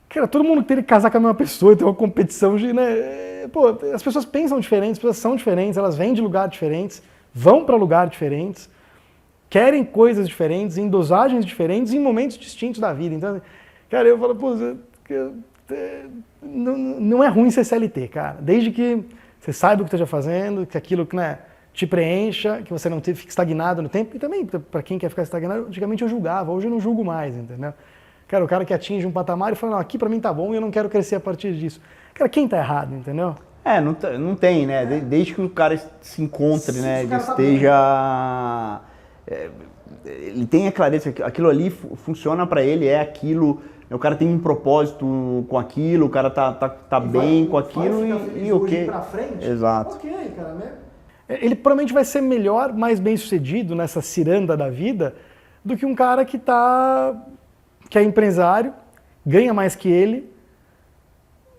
S2: Cara, todo mundo teria que casar com a mesma pessoa, ter uma competição de, né? Pô, as pessoas pensam diferentes, as pessoas são diferentes, elas vêm de lugares diferentes, vão para lugares diferentes, querem coisas diferentes, em dosagens diferentes, em momentos distintos da vida. Então, cara, eu falo, pô, não é ruim ser CLT, cara. Desde que você saiba o que esteja fazendo, que aquilo, né, te preencha, que você não fique estagnado no tempo. E também, para quem quer ficar estagnado, antigamente eu julgava, hoje eu não julgo mais, entendeu? Cara, o cara que atinge um patamar e fala, não, aqui pra mim tá bom e eu não quero crescer a partir disso. Cara, quem tá errado, entendeu?
S1: Não tem, né? Desde que o cara se encontre, né? Ele esteja... ele tenha clareza que aquilo ali funciona pra ele, é aquilo... O cara tem um propósito com aquilo, o cara tá bem com aquilo e ok.
S2: Pra frente,
S1: exato.
S2: Ok, cara, né? Ele provavelmente vai ser melhor, mais bem sucedido nessa ciranda da vida do que um cara que é empresário, ganha mais que ele,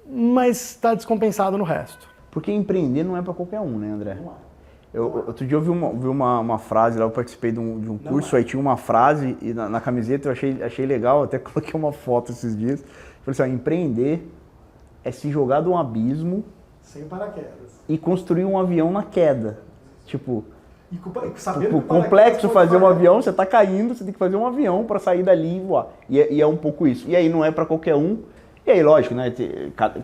S2: mas está descompensado no resto.
S1: Porque empreender não é para qualquer um, né, André? Outro dia eu vi uma frase lá, eu participei de um curso, aí tinha uma frase e na camiseta eu achei legal, até coloquei uma foto esses dias. Falei assim, empreender é se jogar de um abismo
S2: sem paraquedas
S1: e construir um avião na queda. Tipo...
S2: O
S1: complexo fazer um avião, você tá caindo, você tem que fazer um avião para sair dali e voar. E é um pouco isso. E aí não é para qualquer um. E aí, lógico, né?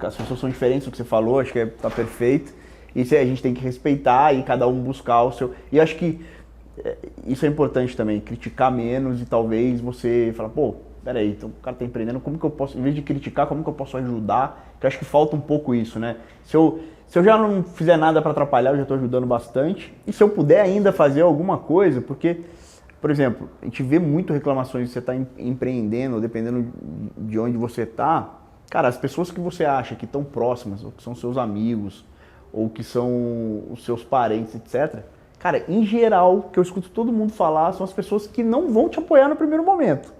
S1: As pessoas são diferentes, o que você falou, acho que tá perfeito. Isso aí a gente tem que respeitar e cada um buscar o seu... E acho que isso é importante também, criticar menos e talvez você falar, pô, peraí, então o cara tá empreendendo, como que eu posso, em vez de criticar, como que eu posso ajudar? Que eu acho que falta um pouco isso, né? Se eu já não fizer nada para atrapalhar, eu já estou ajudando bastante. E se eu puder ainda fazer alguma coisa, porque, por exemplo, a gente vê muito reclamações de você estar empreendendo, dependendo de onde você está. Cara, as pessoas que você acha que estão próximas, ou que são seus amigos, ou que são os seus parentes, etc. Cara, em geral, o que eu escuto todo mundo falar são as pessoas que não vão te apoiar no primeiro momento.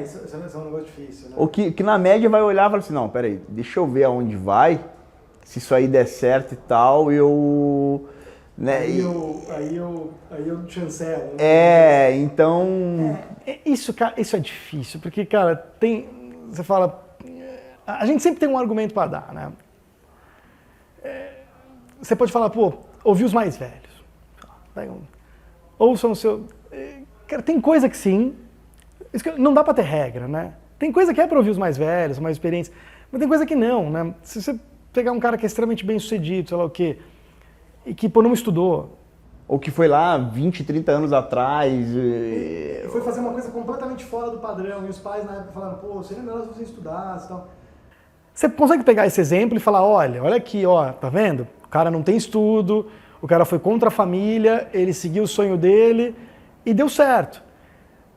S2: Isso é um negócio difícil, né?
S1: Ou que na média vai olhar e falar assim, não, peraí, deixa eu ver aonde vai, se isso aí der certo e tal, eu... Né,
S2: aí eu chancelo.
S1: Né? Então...
S2: Isso é difícil, porque, cara, você fala... A gente sempre tem um argumento para dar, né? Você pode falar, pô, ouvir os mais velhos. Ouçam o seu... Cara, tem coisa que sim, não dá para ter regra, né? Tem coisa que é para ouvir os mais velhos, mais experientes, mas tem coisa que não, né? Se você pegar um cara que é extremamente bem sucedido, sei lá o quê, e que, pô, não estudou.
S1: Ou que foi lá 20, 30 anos atrás.
S2: E foi fazer uma coisa completamente fora do padrão. E os pais na época falaram, pô, seria melhor se você estudasse e tal. Você consegue pegar esse exemplo e falar, olha aqui, ó, tá vendo? O cara não tem estudo, o cara foi contra a família, ele seguiu o sonho dele e deu certo.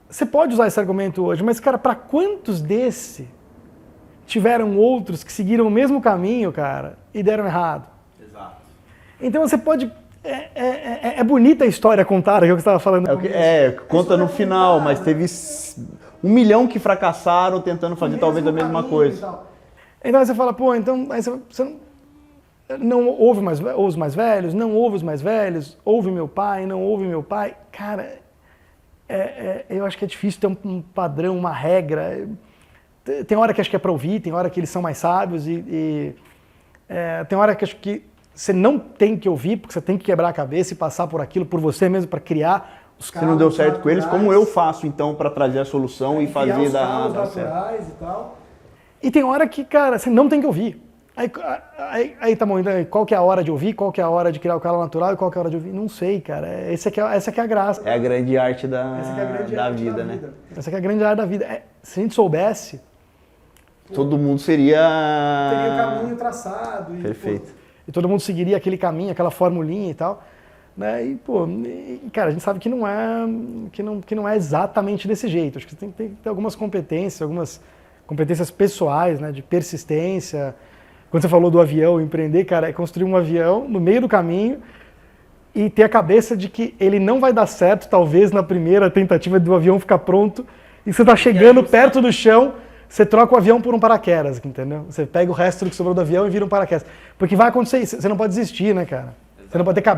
S2: Você pode usar esse argumento hoje, mas, cara, para quantos tiveram outros que seguiram o mesmo caminho, cara, e deram errado?
S1: Exato.
S2: Então você pode... É bonita a história contada, que eu estava falando.
S1: Conta no final, mas teve 1 milhão que fracassaram tentando fazer talvez a mesma coisa.
S2: Então você fala, pô, então aí você não ouve os mais velhos, não ouve os mais velhos, ouve meu pai, não ouve meu pai. Cara, eu acho que é difícil ter um padrão, uma regra. Tem hora que acho que é para ouvir, tem hora que eles são mais sábios tem hora que acho que você não tem que ouvir, porque você tem que quebrar a cabeça e passar por aquilo por você mesmo para criar os calos.
S1: Se não deu certo com eles, como eu faço então para trazer a solução e fazer dar certo?
S2: E tal. E tem hora que, cara, você não tem que ouvir. Aí tá bom, então, qual que é a hora de ouvir, qual que é a hora de criar o calo natural e qual que é a hora de ouvir? Não sei, cara. Essa que é a graça.
S1: É a grande arte da vida, né?
S2: Essa que é a grande arte da vida. Se a gente soubesse...
S1: Todo mundo teria
S2: o caminho traçado.
S1: Perfeito.
S2: E todo mundo seguiria aquele caminho, aquela formulinha e tal. Né? E, pô, cara, a gente sabe que não é exatamente desse jeito. Acho que tem que ter algumas competências pessoais, né, de persistência. Quando você falou do avião, empreender, cara, é construir um avião no meio do caminho e ter a cabeça de que ele não vai dar certo, talvez na primeira tentativa do avião ficar pronto, e você está chegando perto do chão, você troca o avião por um paraquedas, entendeu? Você pega o resto que sobrou do avião e vira um paraquedas. Porque vai acontecer isso, você não pode desistir, né, cara? Você não pode ter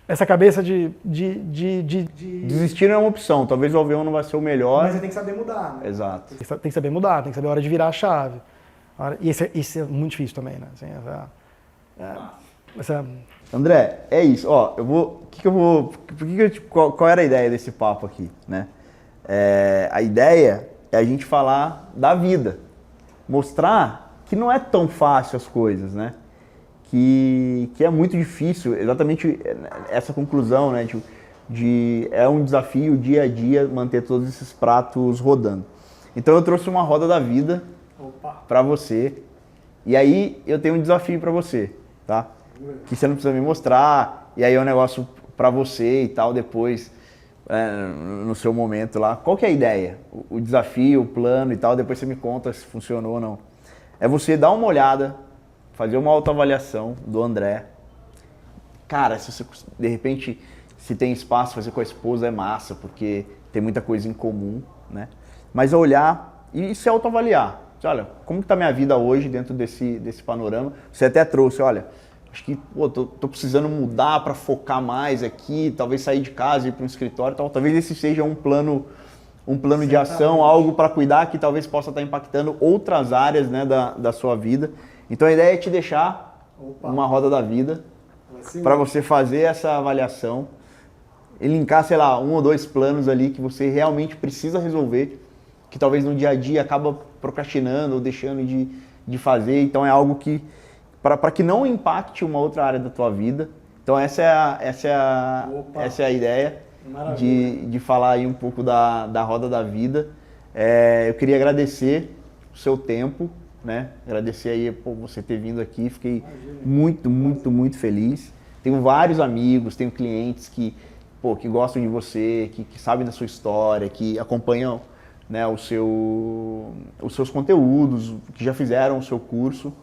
S2: essa cabeça de...
S1: Desistir não é uma opção, talvez o avião não vai ser o melhor.
S2: Mas você tem que saber mudar, né?
S1: Exato.
S2: Tem que saber mudar, tem que saber a hora de virar a chave. E isso é muito difícil também, né? Assim,
S1: André, é isso. Ó, qual era a ideia desse papo aqui, né? A ideia é a gente falar da vida. Mostrar que não é tão fácil as coisas, né? Que é muito difícil, exatamente essa conclusão, né? É um desafio dia a dia manter todos esses pratos rodando. Então eu trouxe uma roda da vida para você. E aí eu tenho um desafio para você, tá? Que você não precisa me mostrar. E aí é um negócio para você e tal depois, no seu momento lá. Qual que é a ideia? O desafio, o plano e tal. Depois você me conta se funcionou ou não. É você dar uma olhada, fazer uma autoavaliação do André. Cara, se você, de repente, se tem espaço fazer com a esposa é massa, porque tem muita coisa em comum, né? Mas olhar e se autoavaliar. Olha, como que tá minha vida hoje dentro desse panorama? Você até trouxe, olha, acho que tô precisando mudar para focar mais aqui, talvez sair de casa e ir para um escritório, tal. Talvez esse seja um plano de ação, algo para cuidar que talvez possa estar impactando outras áreas, né, da sua vida. Então a ideia é te deixar uma roda da vida para você fazer essa avaliação e linkar, sei lá, 1 ou 2 planos ali que você realmente precisa resolver, que talvez no dia a dia acaba procrastinando ou deixando de fazer. Então é algo que, para que não impacte uma outra área da tua vida. Então essa é a ideia de falar aí um pouco da roda da vida. Eu queria agradecer o seu tempo, né? Agradecer aí por você ter vindo aqui, fiquei muito, muito, muito feliz. Tenho vários amigos, tenho clientes que gostam de você, que sabem da sua história, que acompanham, né, os seus conteúdos, que já fizeram o seu curso.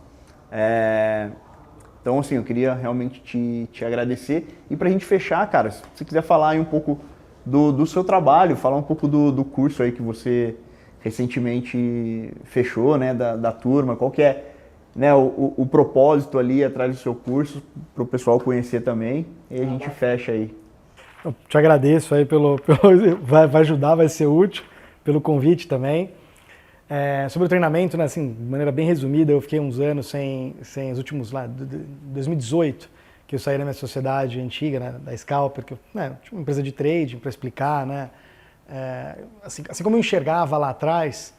S1: Então, assim, eu queria realmente te agradecer. E pra gente fechar, cara, se você quiser falar aí um pouco do seu trabalho, falar um pouco do curso aí que você recentemente fechou, né, da turma, qual que é, né, o propósito ali atrás do seu curso, para o pessoal conhecer também, e a gente fecha aí.
S2: Eu te agradeço aí vai ajudar, vai ser útil, pelo convite também. Sobre o treinamento, né, assim, de maneira bem resumida, eu fiquei uns anos sem os últimos, lá, 2018, que eu saí da minha sociedade antiga, né, da Scalper, que eu tinha uma empresa de trading para explicar, né, assim como eu enxergava lá atrás,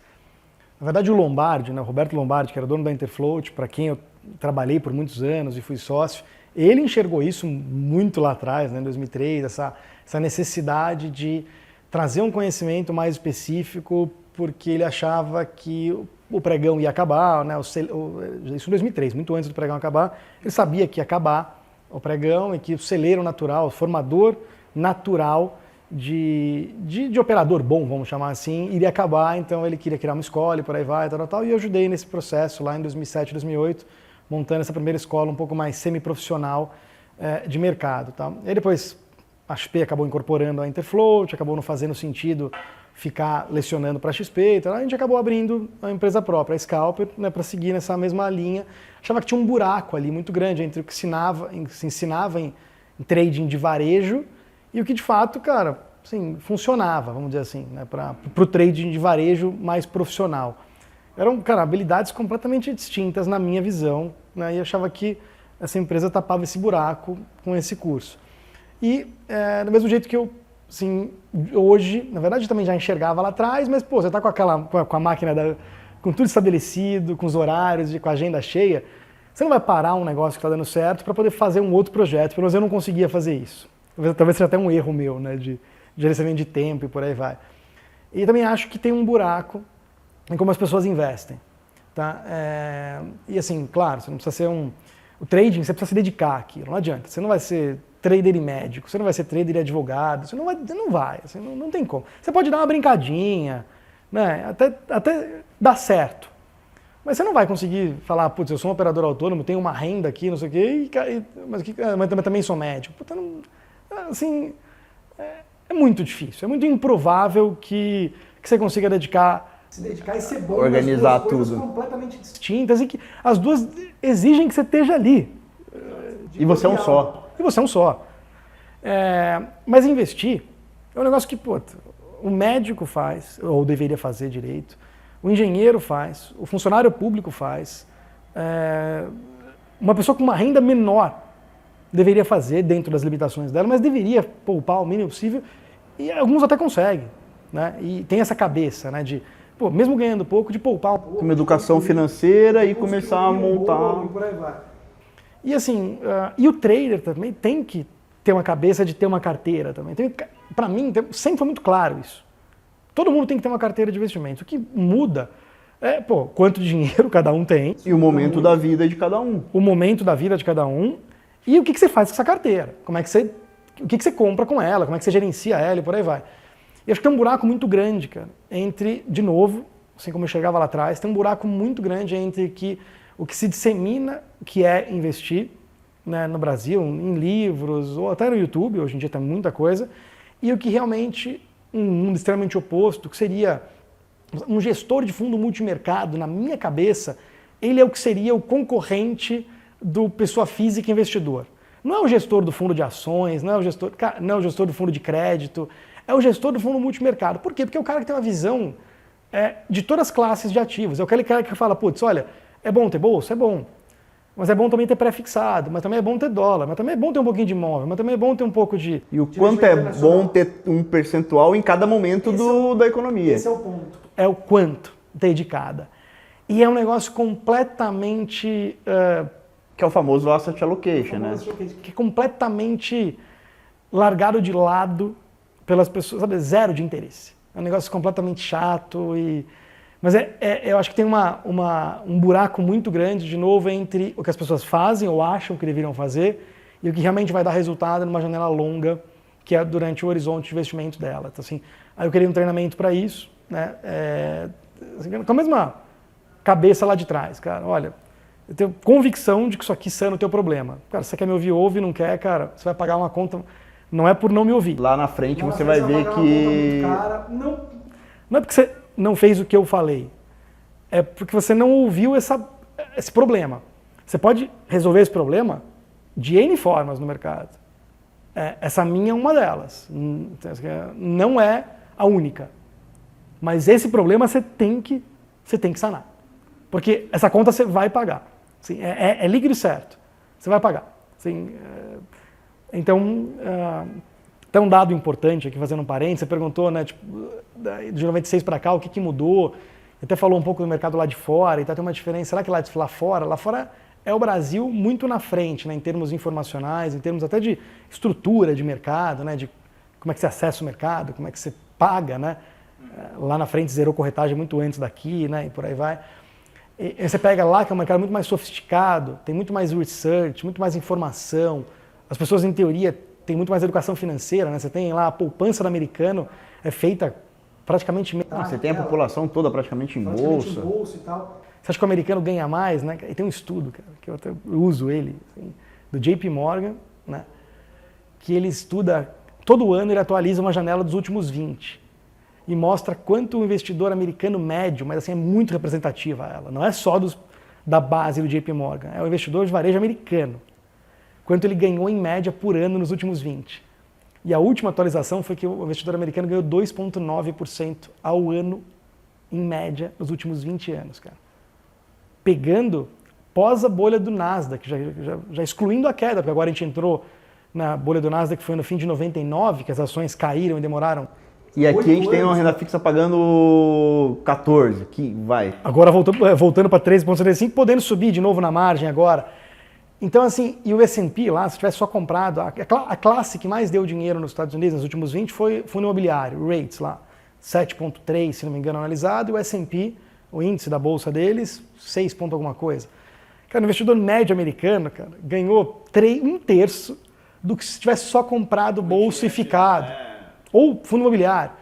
S2: na verdade o Lombardi, né, o Roberto Lombardi, que era dono da Interfloat, para quem eu trabalhei por muitos anos e fui sócio, ele enxergou isso muito lá atrás, né, em 2003, essa necessidade de trazer um conhecimento mais específico, porque ele achava que o pregão ia acabar, né, isso em 2003, muito antes do pregão acabar, ele sabia que ia acabar o pregão e que o celeiro natural, o formador natural de operador bom, vamos chamar assim, iria acabar, então ele queria criar uma escola e por aí vai, tal, e eu ajudei nesse processo lá em 2007, 2008, montando essa primeira escola um pouco mais semi-profissional de mercado. Tá? E depois a XP acabou incorporando a Interfloat, acabou não fazendo sentido ficar lecionando para a XP, então a gente acabou abrindo a empresa própria, a Scalper, né, para seguir nessa mesma linha. Achava que tinha um buraco ali muito grande entre o que se ensinava em trading de varejo e o que de fato, cara, assim, funcionava, vamos dizer assim, né, para o trading de varejo mais profissional. Eram, cara, habilidades completamente distintas na minha visão, né, e eu achava que essa empresa tapava esse buraco com esse curso. E do mesmo jeito que eu, assim, hoje, na verdade eu também já enxergava lá atrás, mas pô, você está com a máquina, com tudo estabelecido, com os horários e com a agenda cheia, você não vai parar um negócio que está dando certo para poder fazer um outro projeto, pelo menos eu não conseguia fazer isso. Talvez seja até um erro meu, né, de gerenciamento de tempo e por aí vai. E também acho que tem um buraco em como as pessoas investem. Tá? E assim, claro, você não precisa ser o trading, você precisa se dedicar àquilo, não adianta. Você não vai ser trader e médico, você não vai ser trader e advogado, você não vai, assim, não tem como. Você pode dar uma brincadinha, né? Até dar certo. Mas você não vai conseguir falar, putz, eu sou um operador autônomo, tenho uma renda aqui, não sei o quê, mas também sou médico. Puta, não, assim, é muito difícil, é muito improvável que você consiga se dedicar e ser bom
S1: organizar
S2: nas duas coisas
S1: tudo
S2: completamente distintas e que as duas exigem que você esteja ali.
S1: E você é um só.
S2: E você é um só. Mas investir é um negócio que, pô, o médico faz, ou deveria fazer direito, o engenheiro faz, o funcionário público faz, uma pessoa com uma renda menor deveria fazer dentro das limitações dela, mas deveria poupar o mínimo possível, e alguns até conseguem, né? E tem essa cabeça, né, de, pô, mesmo ganhando pouco, de poupar um pouco.
S1: Uma educação financeira e começar a montar.
S2: E por aí vai. E assim, e o trader também tem que ter uma cabeça de ter uma carteira também. Para mim, sempre foi muito claro isso. Todo mundo tem que ter uma carteira de investimentos. O que muda é, pô, quanto dinheiro cada um tem.
S1: E o momento da vida de cada um.
S2: O momento da vida de cada um. E o que você faz com essa carteira. O que você compra com ela, como é que você gerencia ela e por aí vai. E acho que tem um buraco muito grande, cara, entre, de novo, assim como eu enxergava lá atrás, tem um buraco muito grande entre o que se dissemina, que é investir, né, no Brasil, em livros, ou até no YouTube, hoje em dia tem muita coisa, e o que realmente, um mundo extremamente oposto, que seria um gestor de fundo multimercado, na minha cabeça, ele é o que seria o concorrente do pessoa física investidor. Não é o gestor do fundo de ações, não é o gestor do fundo de crédito, é o gestor do fundo multimercado. Por quê? Porque é o cara que tem uma visão de todas as classes de ativos. É aquele cara que fala, putz, olha, é bom ter bolsa? É bom. Mas é bom também ter pré-fixado, mas também é bom ter dólar, mas também é bom ter um pouquinho de imóvel, mas também é bom ter um pouco de...
S1: E o quanto é bom ter um percentual em cada momento da economia.
S2: Esse é o ponto. É o quanto dedicada. E é um negócio completamente...
S1: que é o famoso asset allocation, né?
S2: Que é completamente largado de lado pelas pessoas, sabe? Zero de interesse. É um negócio completamente chato Mas eu acho que tem um buraco muito grande, de novo, entre o que as pessoas fazem ou acham que deveriam fazer e o que realmente vai dar resultado numa janela longa, que é durante o horizonte de investimento dela. Então, assim, aí eu queria um treinamento para isso, né? Com a mesma cabeça lá de trás, cara. Olha, eu tenho convicção de que isso aqui sana o teu problema. Cara, se você quer me ouvir, ouve, não quer, cara, você vai pagar uma conta Não é por não me ouvir.
S1: Lá na frente
S2: Lá na
S1: você
S2: frente
S1: vai ver
S2: pagar uma conta
S1: que...
S2: muito cara. Não é porque você não fez o que eu falei. É porque você não ouviu esse problema. Você pode resolver esse problema de N formas no mercado. Essa minha é uma delas. Não é a única. Mas esse problema você tem que sanar. Porque essa conta você vai pagar. Assim, é líquido certo. Você vai pagar. Assim, então, até um dado importante aqui, fazendo um parênteses, você perguntou, né, tipo, de 96 para cá, o que mudou? Até falou um pouco do mercado lá de fora, e tá, tem uma diferença. Será que lá fora é o Brasil muito na frente, né, em termos informacionais, em termos até de estrutura de mercado, né, de como é que você acessa o mercado, como é que você paga, né? Lá na frente zerou corretagem muito antes daqui, né, e por aí vai. E você pega lá, que é um mercado muito mais sofisticado, tem muito mais research, muito mais informação. As pessoas, em teoria, têm muito mais educação financeira, né? Você tem lá a poupança do americano, é feita praticamente...
S1: você tem a população toda praticamente em bolsa.
S2: E tal. Você acha que o americano ganha mais, né? E tem um estudo, cara, que eu até uso ele, assim, do JP Morgan, né? Que ele estuda, todo ano ele atualiza uma janela dos últimos 20 e mostra quanto o investidor americano médio, mas assim é muito representativa ela, não é só da base do JP Morgan, é o investidor de varejo americano, quanto ele ganhou em média por ano nos últimos 20. E a última atualização foi que o investidor americano ganhou 2,9% ao ano, em média, nos últimos 20 anos, cara. Pegando pós a bolha do Nasdaq, já excluindo a queda, porque agora a gente entrou na bolha do Nasdaq, que foi no fim de 99, que as ações caíram e demoraram.
S1: E aqui a gente tem uma renda fixa pagando 14, que vai.
S2: Agora voltando para 13,75, podendo subir de novo na margem agora. Então, assim, e o S&P lá, se tivesse só comprado, a classe que mais deu dinheiro nos Estados Unidos nos últimos 20 foi fundo imobiliário, o Rates lá, 7,3, se não me engano, analisado, e o S&P, o índice da bolsa deles, 6 ponto alguma coisa. Cara, o investidor médio americano, cara, ganhou 1/3 do que se tivesse só comprado bolsa e ficado. Ou fundo imobiliário.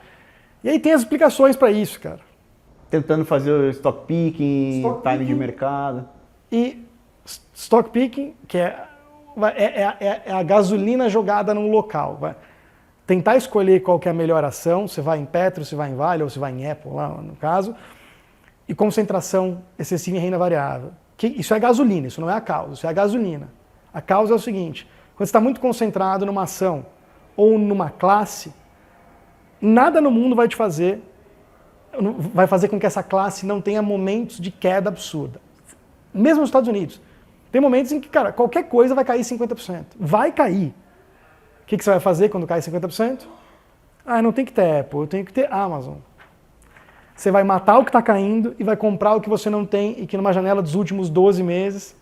S2: E aí tem as explicações para isso, cara.
S1: Tentando fazer o stock picking, time de mercado.
S2: E stock picking, que é a gasolina jogada num local. Vai tentar escolher qual que é a melhor ação, você vai em Petro, você vai em Vale, ou você vai em Apple, lá no caso. E concentração excessiva em renda variável. Isso é gasolina, isso não é a causa, isso é a gasolina. A causa é o seguinte, quando você está muito concentrado numa ação ou numa classe, nada no mundo vai fazer com que essa classe não tenha momentos de queda absurda. Mesmo nos Estados Unidos. Tem momentos em que, cara, qualquer coisa vai cair 50%. Vai cair. O que você vai fazer quando cai 50%? Não tem que ter Apple, eu tenho que ter Amazon. Você vai matar o que está caindo e vai comprar o que você não tem e que numa janela dos últimos 12 meses...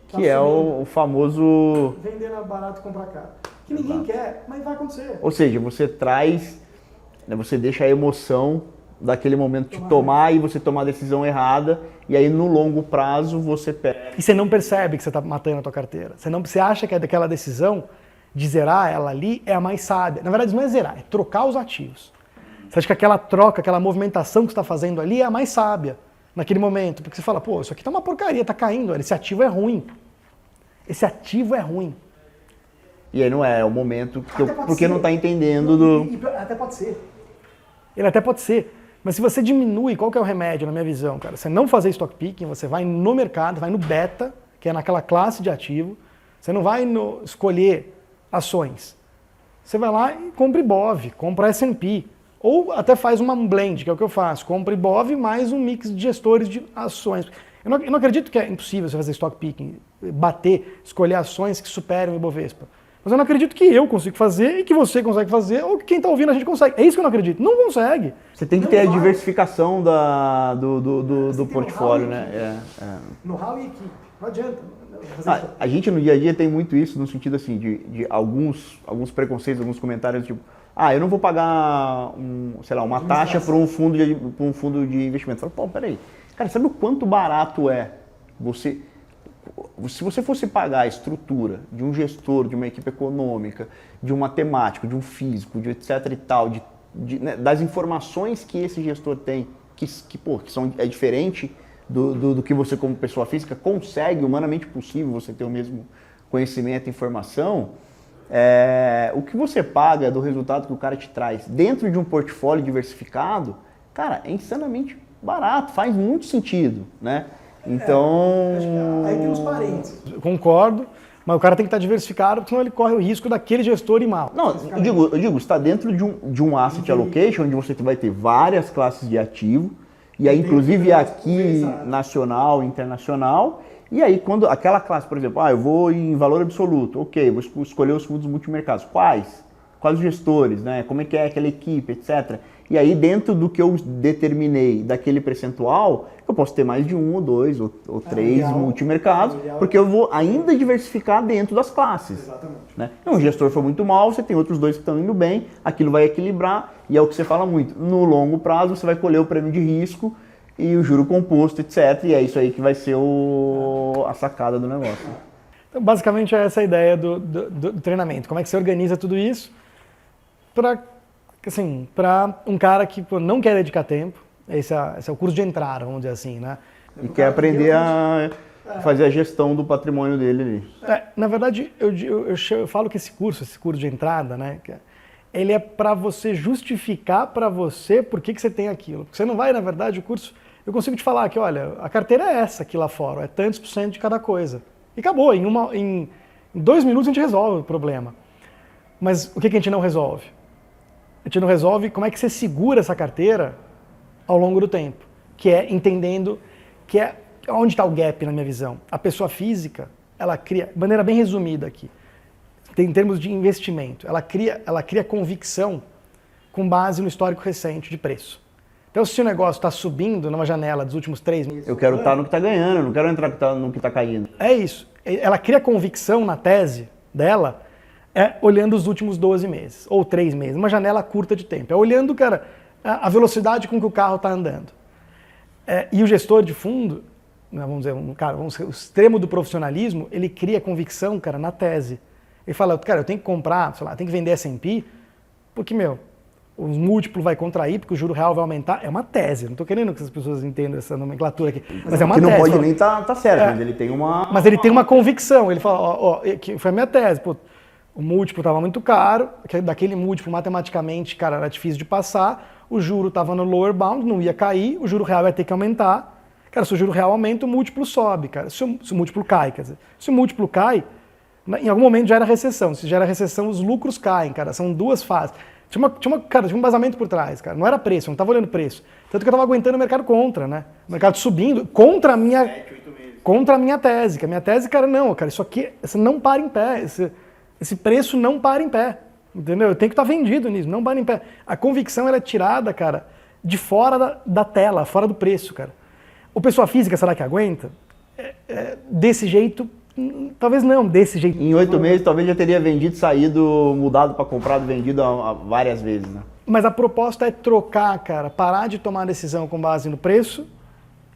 S1: Que é o famoso...
S2: Vender barato e comprar caro. Que ninguém quer, mas vai acontecer.
S1: Ou seja, você traz... Você deixa a emoção daquele momento de tomar e você tomar a decisão errada, e aí no longo prazo você perde.
S2: E você não percebe que você está matando a tua carteira. Você acha que aquela decisão de zerar ela ali é a mais sábia. Na verdade, não é zerar, é trocar os ativos. Você acha que aquela troca, aquela movimentação que você está fazendo ali é a mais sábia naquele momento. Porque você fala, pô, isso aqui tá uma porcaria, tá caindo, esse ativo é ruim. Esse ativo é ruim.
S1: E aí não é o momento porque não está entendendo do...
S2: Até pode ser. Ele até pode ser. Mas se você diminui, qual que é o remédio na minha visão, cara? Você não fazer stock picking, você vai no mercado, vai no beta, que é naquela classe de ativo. Você não vai escolher ações. Você vai lá e compra IBOV, compra S&P. Ou até faz uma blend, que é o que eu faço. Compra IBOV mais um mix de gestores de ações. Eu não acredito que é impossível você fazer stock picking, escolher ações que superam o Ibovespa. Mas eu não acredito que eu consigo fazer e que você consegue fazer ou que quem está ouvindo a gente consegue. É isso que eu não acredito. Não consegue.
S1: Você tem que ter a diversificação do portfólio, né?
S2: Know-how e equipe. Não adianta.
S1: A gente no dia a dia tem muito isso no sentido assim de alguns preconceitos, alguns comentários tipo, eu não vou pagar uma taxa para um fundo de investimento. Fala, pô, peraí. Cara, sabe o quanto barato é se você fosse pagar a estrutura de um gestor, de uma equipe econômica, de um matemático, de um físico, de etc e tal, das informações que esse gestor tem, é diferente do que você como pessoa física consegue, humanamente possível, você ter o mesmo conhecimento e informação, o que você paga do resultado que o cara te traz dentro de um portfólio diversificado, cara, é insanamente barato, faz muito sentido, né? Então...
S2: Aí tem os parênteses. Concordo, mas o cara tem que estar diversificado, porque senão ele corre o risco daquele gestor ir mal.
S1: Não, eu digo, está dentro de um asset allocation, onde você vai ter várias classes de ativo, e aí inclusive aqui nacional, internacional, e aí quando aquela classe, por exemplo, eu vou em valor absoluto, ok, vou escolher os fundos multimercados, quais os gestores, né? Como é que é aquela equipe, etc. E aí dentro do que eu determinei daquele percentual, eu posso ter mais de 1 ou 2 ou 3 multimercados, porque eu vou ainda diversificar dentro das classes.
S2: Exatamente.
S1: Né? Se um gestor for muito mal, você tem outros 2 que estão indo bem, aquilo vai equilibrar, e é o que você fala muito. No longo prazo, você vai colher o prêmio de risco e o juro composto, etc. E é isso aí que vai ser a sacada do negócio.
S2: Então, basicamente, é essa a ideia do treinamento. Como é que você organiza tudo isso para um cara que não quer dedicar tempo. Esse é o curso de entrada, vamos dizer assim, né?
S1: E quer aprender a fazer a gestão do patrimônio dele ali.
S2: Na verdade, eu falo que esse curso de entrada, né, ele é para você justificar para você por que você tem aquilo. Porque você não vai, na verdade, o curso... Eu consigo te falar que, olha, a carteira é essa aqui lá fora, é tantos % de cada coisa. E acabou, em 2 minutos a gente resolve o problema. Mas o que a gente não resolve? A gente não resolve como é que você segura essa carteira ao longo do tempo, que é entendendo que é onde está o gap na minha visão. A pessoa física, ela cria, de maneira bem resumida aqui, em termos de investimento, ela cria convicção com base no histórico recente de preço. Então, se o negócio está subindo numa janela dos últimos 3 meses...
S1: Eu quero estar no que está ganhando, eu não quero entrar no que está caindo.
S2: É isso. Ela cria convicção na tese dela olhando os últimos 12 meses, ou 3 meses, uma janela curta de tempo. É olhando, cara, a velocidade com que o carro está andando. E o gestor de fundo, vamos dizer, o extremo do profissionalismo, ele cria convicção, cara, na tese. Ele fala, cara, eu tenho que comprar, sei lá, tenho que vender S&P, porque, o múltiplo vai contrair, porque o juro real vai aumentar. É uma tese, não estou querendo que as pessoas entendam essa nomenclatura aqui, mas é uma tese.
S1: Que não pode nem tá certo, mas ele tem uma...
S2: Mas ele tem uma convicção, ele fala, que foi a minha tese, o múltiplo estava muito caro, daquele múltiplo matematicamente, cara, era difícil de passar, o juro estava no lower bound, não ia cair, o juro real ia ter que aumentar. Cara, se o juro real aumenta, o múltiplo sobe, cara. Se o múltiplo cai, quer dizer, se o múltiplo cai, em algum momento gera recessão. Se gera recessão, os lucros caem, cara. São 2 fases. Tinha um embasamento por trás, cara. Não era preço, eu não estava olhando preço. Tanto que eu estava aguentando o mercado contra, né? O mercado subindo contra a minha tese. Que a minha tese, cara, isso aqui não para em pé. Esse preço não para em pé. Entendeu? Eu tenho que estar vendido nisso, não para em pé. A convicção ela é tirada, cara, de fora da tela, fora do preço, cara. O pessoa física, será que aguenta? Desse jeito, talvez não, desse jeito.
S1: Em 8 meses, talvez já teria vendido, saído, mudado para comprado, vendido várias vezes, né?
S2: Mas a proposta é trocar, cara, parar de tomar decisão com base no preço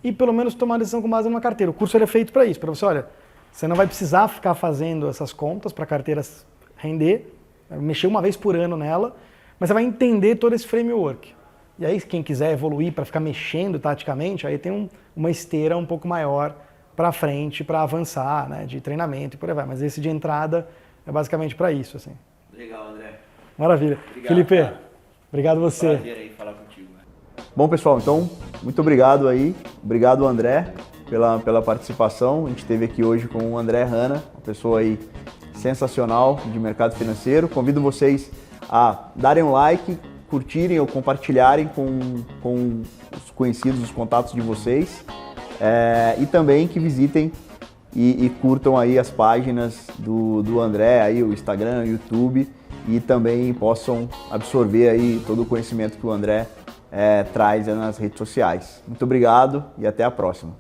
S2: e pelo menos tomar decisão com base numa carteira. O curso ele é feito para isso, para você, olha, você não vai precisar ficar fazendo essas contas para a carteira render, mexer uma vez por ano nela, mas você vai entender todo esse framework. E aí, quem quiser evoluir para ficar mexendo taticamente, aí tem uma esteira um pouco maior para frente, para avançar, né, de treinamento e por aí vai. Mas esse de entrada é basicamente para isso, assim.
S3: Legal, André.
S2: Maravilha.
S3: Obrigado,
S2: Felipe,
S3: cara.
S2: Obrigado você.
S3: Prazer aí falar contigo. Né?
S1: Bom, pessoal, então, muito obrigado aí. Obrigado, André, pela participação. A gente esteve aqui hoje com o André Hanna, uma pessoa aí sensacional de mercado financeiro. Convido vocês a darem um like, curtirem ou compartilharem com os conhecidos, os contatos de vocês. E também que visitem e curtam aí as páginas do André, aí, o Instagram, o YouTube, e também possam absorver aí todo o conhecimento que o André traz nas redes sociais. Muito obrigado e até a próxima.